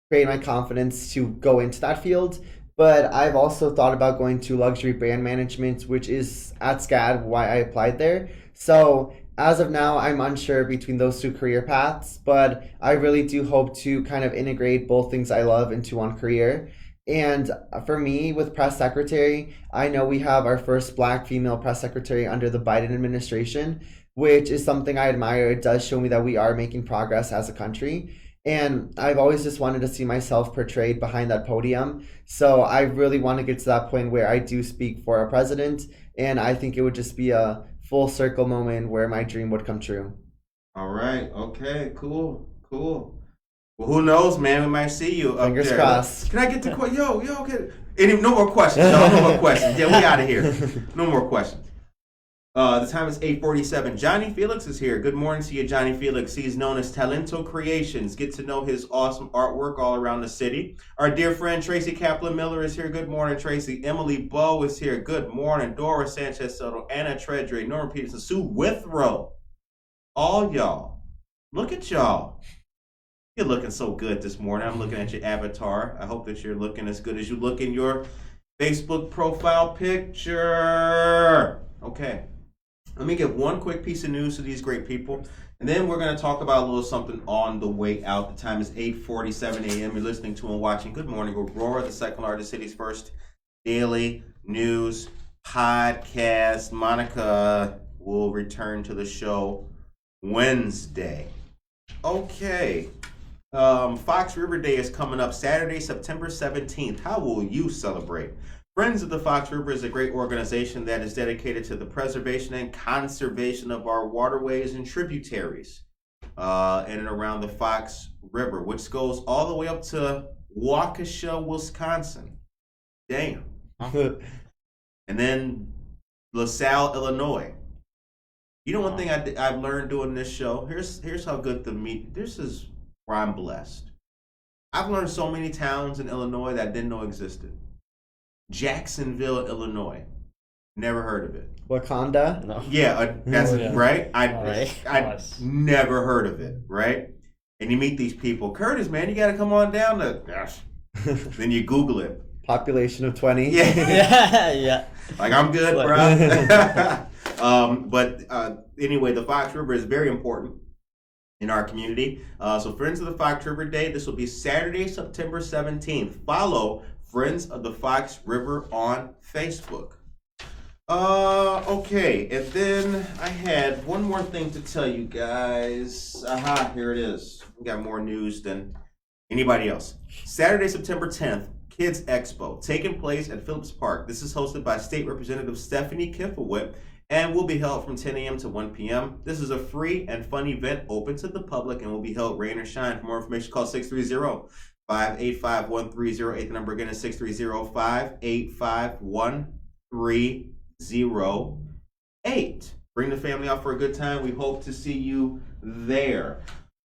create my confidence to go into that field. But I've also thought about going to luxury brand management, which is at SCAD, why I applied there. So as of now, I'm unsure between those two career paths, but I really do hope to kind of integrate both things I love into one career. And for me, with press secretary, I know we have our first Black female press secretary under the Biden administration, which is something I admire. It does show me that we are making progress as a country. And I've always just wanted to see myself portrayed behind that podium. So I really want to get to that point where I do speak for a president. And I think it would just be a full circle moment where my dream would come true. All right. Okay. Cool. Well, who knows, man? We might see you up Fingers there. crossed. Can I get to yo? Okay. No more questions, y'all. No more questions. Yeah, we out of here. No more questions. The time is 8:47. Johnny Felix is here. Good morning to you, Johnny Felix. He's known as Talento Creations. Get to know his awesome artwork all around the city. Our dear friend Tracy Kaplan Miller is here. Good morning, Tracy. Emily Bowe is here. Good morning. Dora Sanchez Soto, Anna Treadray, Norman Peterson, Sue Withrow. All y'all. Look at y'all. You're looking so good this morning. I'm looking at your avatar. I hope that you're looking as good as you look in your Facebook profile picture. Okay. Let me give one quick piece of news to these great people, and then we're going to talk about a little something on the way out. The time is 8:47 a.m. You're listening to and watching Good Morning Aurora, the second largest city's first daily news podcast. Monica will return to the show Wednesday. Okay. Fox River Day is coming up Saturday, September 17th. How will you celebrate? Friends of the Fox River is a great organization that is dedicated to the preservation and conservation of our waterways and tributaries in and around the Fox River, which goes all the way up to Waukesha, Wisconsin. Damn. And then LaSalle, Illinois. You know one thing I've learned doing this show? Here's how good this is where I'm blessed. I've learned so many towns in Illinois that I didn't know existed. Jacksonville, Illinois. Never heard of it. Wakanda? No. Yeah, that's right. I Nice. never heard of it, right? And you meet these people. Curtis, man, you got to come on down to. Then you Google it. Population of 20. Yeah. Yeah. Like, I'm good, bro. But anyway, the Fox River is very important in our community. So Friends of the Fox River Day, this will be Saturday, September 17th. Follow Friends of the Fox River on Facebook. Okay, and then I had one more thing to tell you guys. Aha, here it is. We got more news than anybody else. Saturday, September 10th, Kids Expo, taking place at Phillips Park. This is hosted by State Representative Stephanie Kiffelwit and will be held from 10 a.m. to 1 p.m. This is a free and fun event open to the public and will be held rain or shine. For more information, call 630-585-1308. The number again is 630-585-1308. Bring the family out for a good time. We hope to see you there.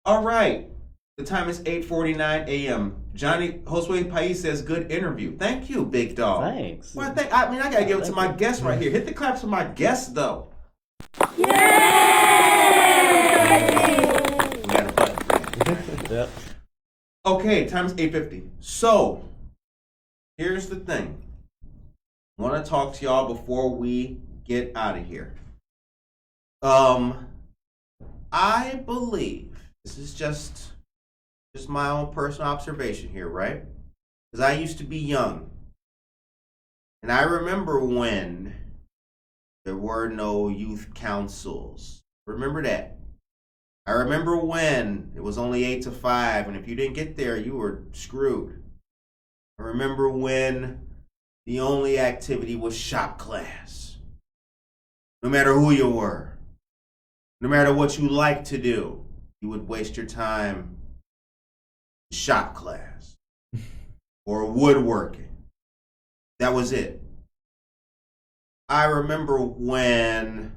All right. The time is 8:49 a.m. Johnny Josue Pais says, good interview. Thank you, big dog. Thanks. Well, I got to give it to my guest right here. Hit the claps for my guest, though. Yay! We got a button. Yep. Okay, time is 8:50. So, here's the thing. I want to talk to y'all before we get out of here. I believe, this is just my own personal observation here, right? Because I used to be young. And I remember when there were no youth councils. Remember that. I remember when it was only 8 to 5, and if you didn't get there, you were screwed. I remember when the only activity was shop class. No matter who you were, no matter what you liked to do, you would waste your time in shop class or woodworking. That was it. I remember when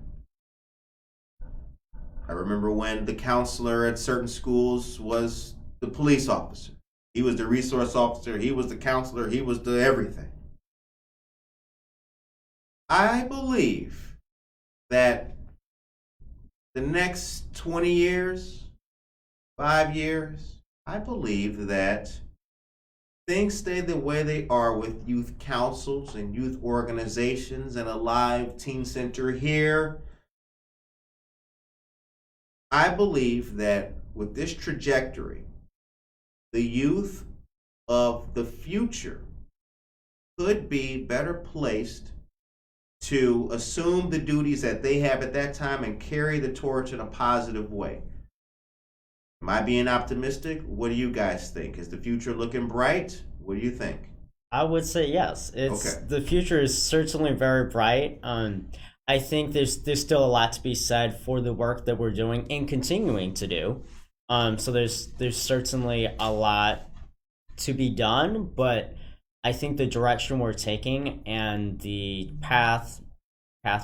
the counselor at certain schools was the police officer. He was the resource officer. He was the counselor. He was the everything. I believe that the next 20 years, 5 years, I believe that things stay the way they are with youth councils and youth organizations and a live teen center here. I believe that with this trajectory, the youth of the future could be better placed to assume the duties that they have at that time and carry the torch in a positive way. Am I being optimistic? What do you guys think? Is the future looking bright? What do you think? I would say yes. It's Okay. The future is certainly very bright. I think there's still a lot to be said for the work that we're doing and continuing to do. So there's certainly a lot to be done, but I think the direction we're taking and the path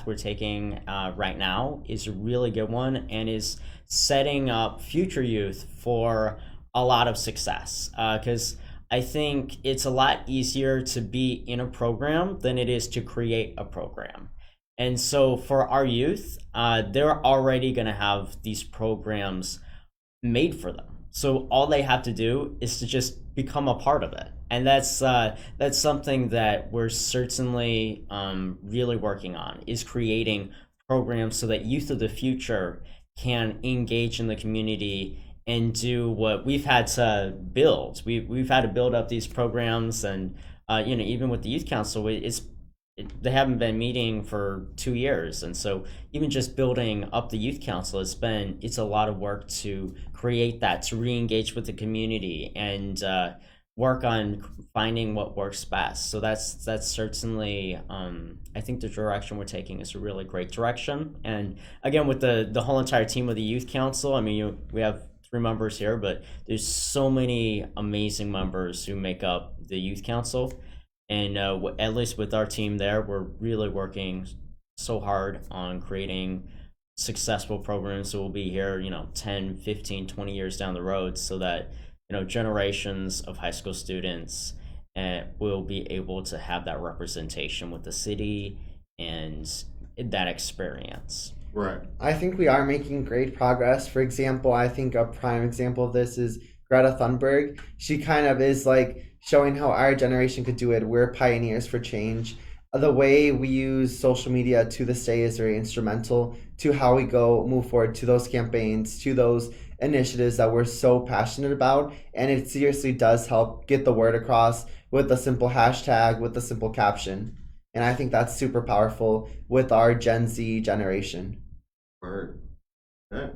we're taking right now is a really good one and is setting up future youth for a lot of success. Because I think it's a lot easier to be in a program than it is to create a program. And so for our youth, they're already going to have these programs made for them. So all they have to do is to just become a part of it. And that's something that we're certainly really working on, is creating programs so that youth of the future can engage in the community and do what we've had to build. We've had to build up these programs, and even with the youth council, they haven't been meeting for 2 years, and so even just building up the youth council, it's a lot of work to create that, to re-engage with the community and work on finding what works best. So that's certainly I think the direction we're taking is a really great direction. And again, with the whole entire team of the youth council, I mean, we have 3 members here, but there's so many amazing members who make up the youth council. And at least with our team there, we're really working so hard on creating successful programs that will be here, 10, 15, 20 years down the road, so that, generations of high school students will be able to have that representation with the city and that experience. Right. I think we are making great progress. For example, I think a prime example of this is Greta Thunberg. She kind of is like showing how our generation could do it. We're pioneers for change. The way we use social media to this day is very instrumental to how we move forward to those campaigns, to those initiatives that we're so passionate about. And it seriously does help get the word across with a simple hashtag, with a simple caption. And I think that's super powerful with our Gen Z generation. Word. Okay.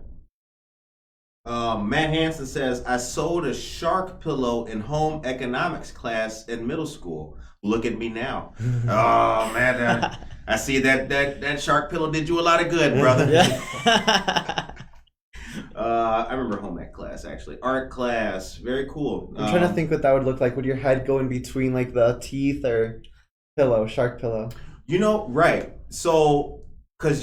Matt Hansen says, I sold a shark pillow in home economics class in middle school. Look at me now. Oh, man. I see that shark pillow did you a lot of good, brother. Yeah. I remember home ec class, actually. Art class. Very cool. I'm trying to think what that would look like. Would your head go in between like the teeth or shark pillow? Right. So, because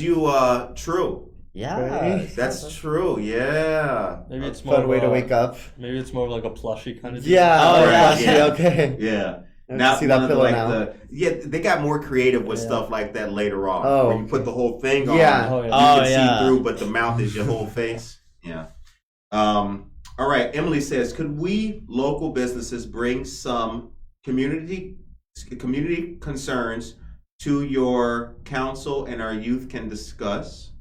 true. Yeah, Right. That's true. Yeah. Maybe it's more Fun of way to a- wake up. Maybe it's more of like a plushie kind of. Yeah. Oh, Oh, yeah. yeah. Okay. Yeah. I can Not see one that of the, pillow like now. they got more creative with Yeah. stuff like that later on. Oh, where you put okay. the whole thing on. Yeah. Oh, You yeah. can yeah. see through, but the mouth is your whole face. Yeah. All right. Emily says, could we local businesses bring some community concerns to your council and our youth can discuss?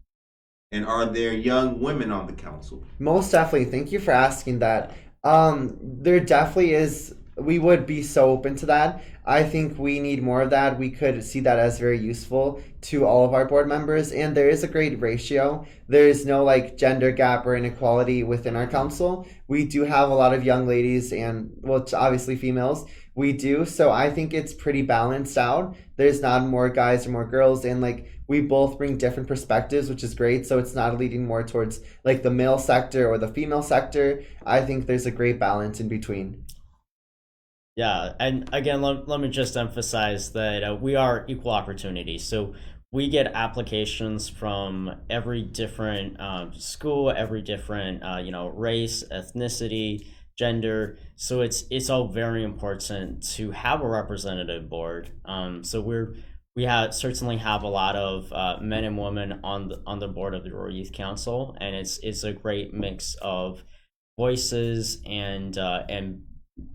And are there young women on the council? Most definitely. Thank you for asking that. There definitely is. We would be so open to that. I think we need more of that. We could see that as very useful to all of our board members. And there is a great ratio. There is no like gender gap or inequality within our council. We do have a lot of young ladies and, well, it's obviously females. We do. So I think it's pretty balanced out. There's not more guys or more girls. And like we both bring different perspectives, which is great. So it's not leading more towards like the male sector or the female sector. I think there's a great balance in between. Yeah, and again, let me just emphasize that we are equal opportunity. So we get applications from every different school, every different race, ethnicity, gender. So it's all very important to have a representative board. So we certainly have a lot of men and women on the board of the Aurora Youth Council, and it's a great mix of voices and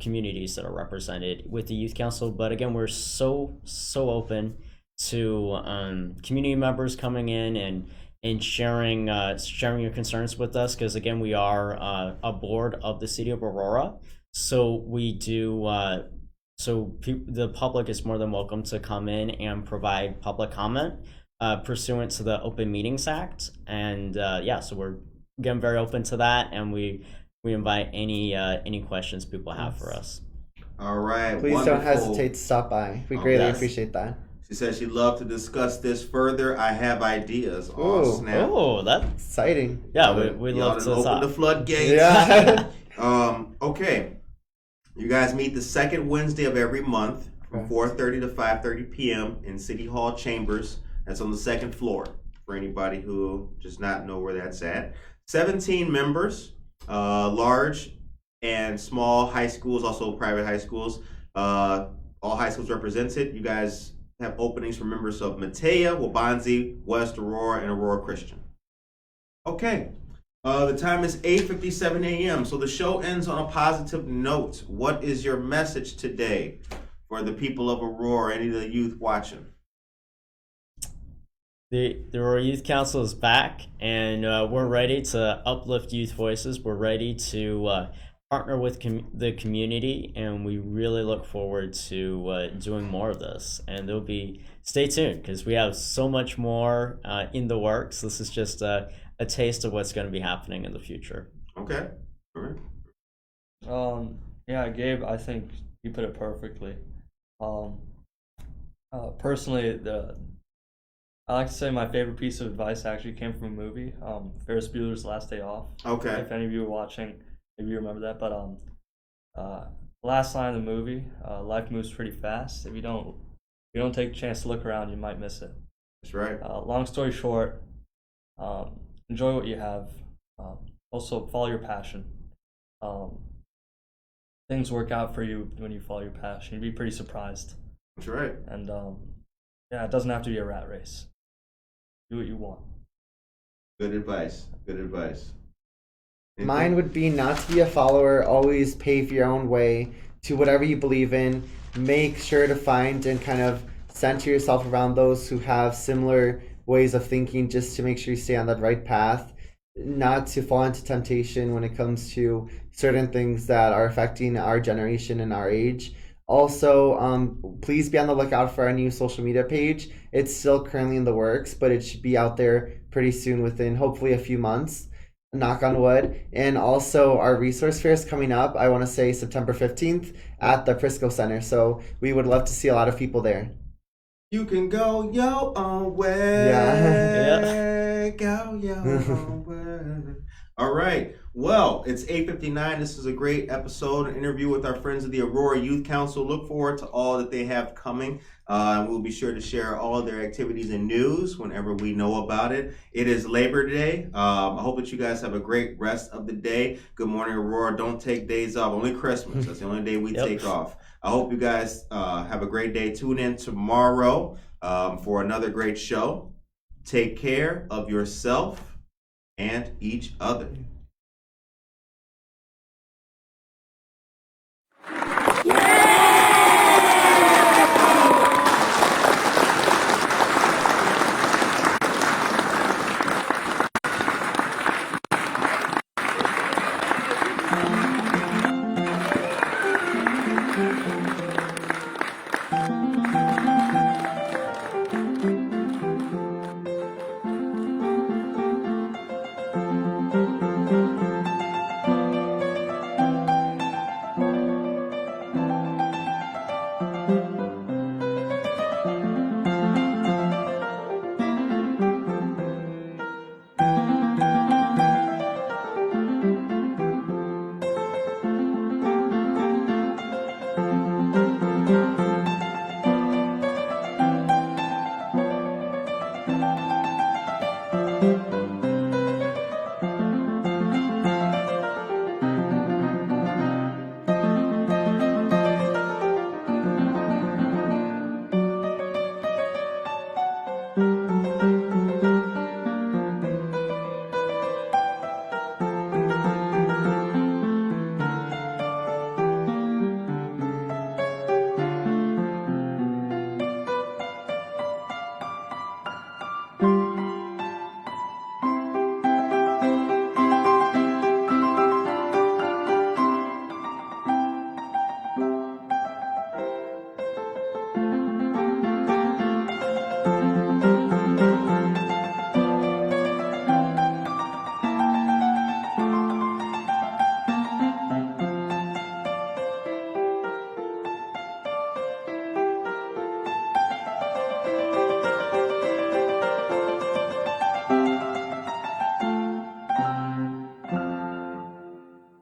communities that are represented with the youth council. But again, we're so open to community members coming in and sharing your concerns with us, because again, we are a board of the city of Aurora, so we do. The public is more than welcome to come in and provide public comment pursuant to the Open Meetings Act, and so we're again very open to that, and we invite any questions people have for us. All right. Please wonderful. don't hesitate to stop by. We greatly appreciate that. She says she'd love to discuss this further. I have ideas. Oh, Ooh. snap. Oh, that's Exciting. yeah. We love to open talk. the floodgates. Yeah. Okay. You guys meet the second Wednesday of every month from 4:30 to 5:30 p.m. in City Hall chambers. That's on the second floor for anybody who does not know where that's at. 17 members, large and small high schools, also private high schools. All high schools represented. You guys have openings for members of Matea, Wabanzi, West Aurora, and Aurora Christian. Okay. The time is 8:57 a.m. So the show ends on a positive note. What is your message today for the people of Aurora, any of the youth watching? The Aurora Youth Council is back, and we're ready to uplift youth voices. We're ready to partner with the community, and we really look forward to doing more of this. And stay tuned, because we have so much more in the works. This is just a taste of what's going to be happening in the future. Okay. All right. Yeah, Gabe, I think you put it perfectly. Personally, I like to say my favorite piece of advice actually came from a movie, Ferris Bueller's Last Day Off. Okay. If any of you were watching, maybe you remember that. But last line of the movie, life moves pretty fast. If you don't take a chance to look around, you might miss it. That's right. Long story short, enjoy what you have. Also, follow your passion. Things work out for you when you follow your passion. You'd be pretty surprised. That's right. And it doesn't have to be a rat race. Do what you want. Good advice. Good advice. Mine would be not to be a follower. Always pave your own way to whatever you believe in. Make sure to find and kind of center yourself around those who have similar ways of thinking, just to make sure you stay on that right path. Not to fall into temptation when it comes to certain things that are affecting our generation and our age. Also, please be on the lookout for our new social media page. It's still currently in the works, but it should be out there pretty soon, within hopefully a few months. Knock on wood. And also, our resource fair is coming up, I want to say September 15th at the Prisco Center. So we would love to see a lot of people there. You can go your own way. Yeah. Go your own way. All right. Well, it's 8:59. This is a great episode, an interview with our friends of the Aurora Youth Council. Look forward to all that they have coming. We'll be sure to share all their activities and news whenever we know about it. It is Labor Day. I hope that you guys have a great rest of the day. Good morning, Aurora. Don't take days off. Only Christmas. That's the only day we take off. I hope you guys have a great day. Tune in tomorrow for another great show. Take care of yourself and each other.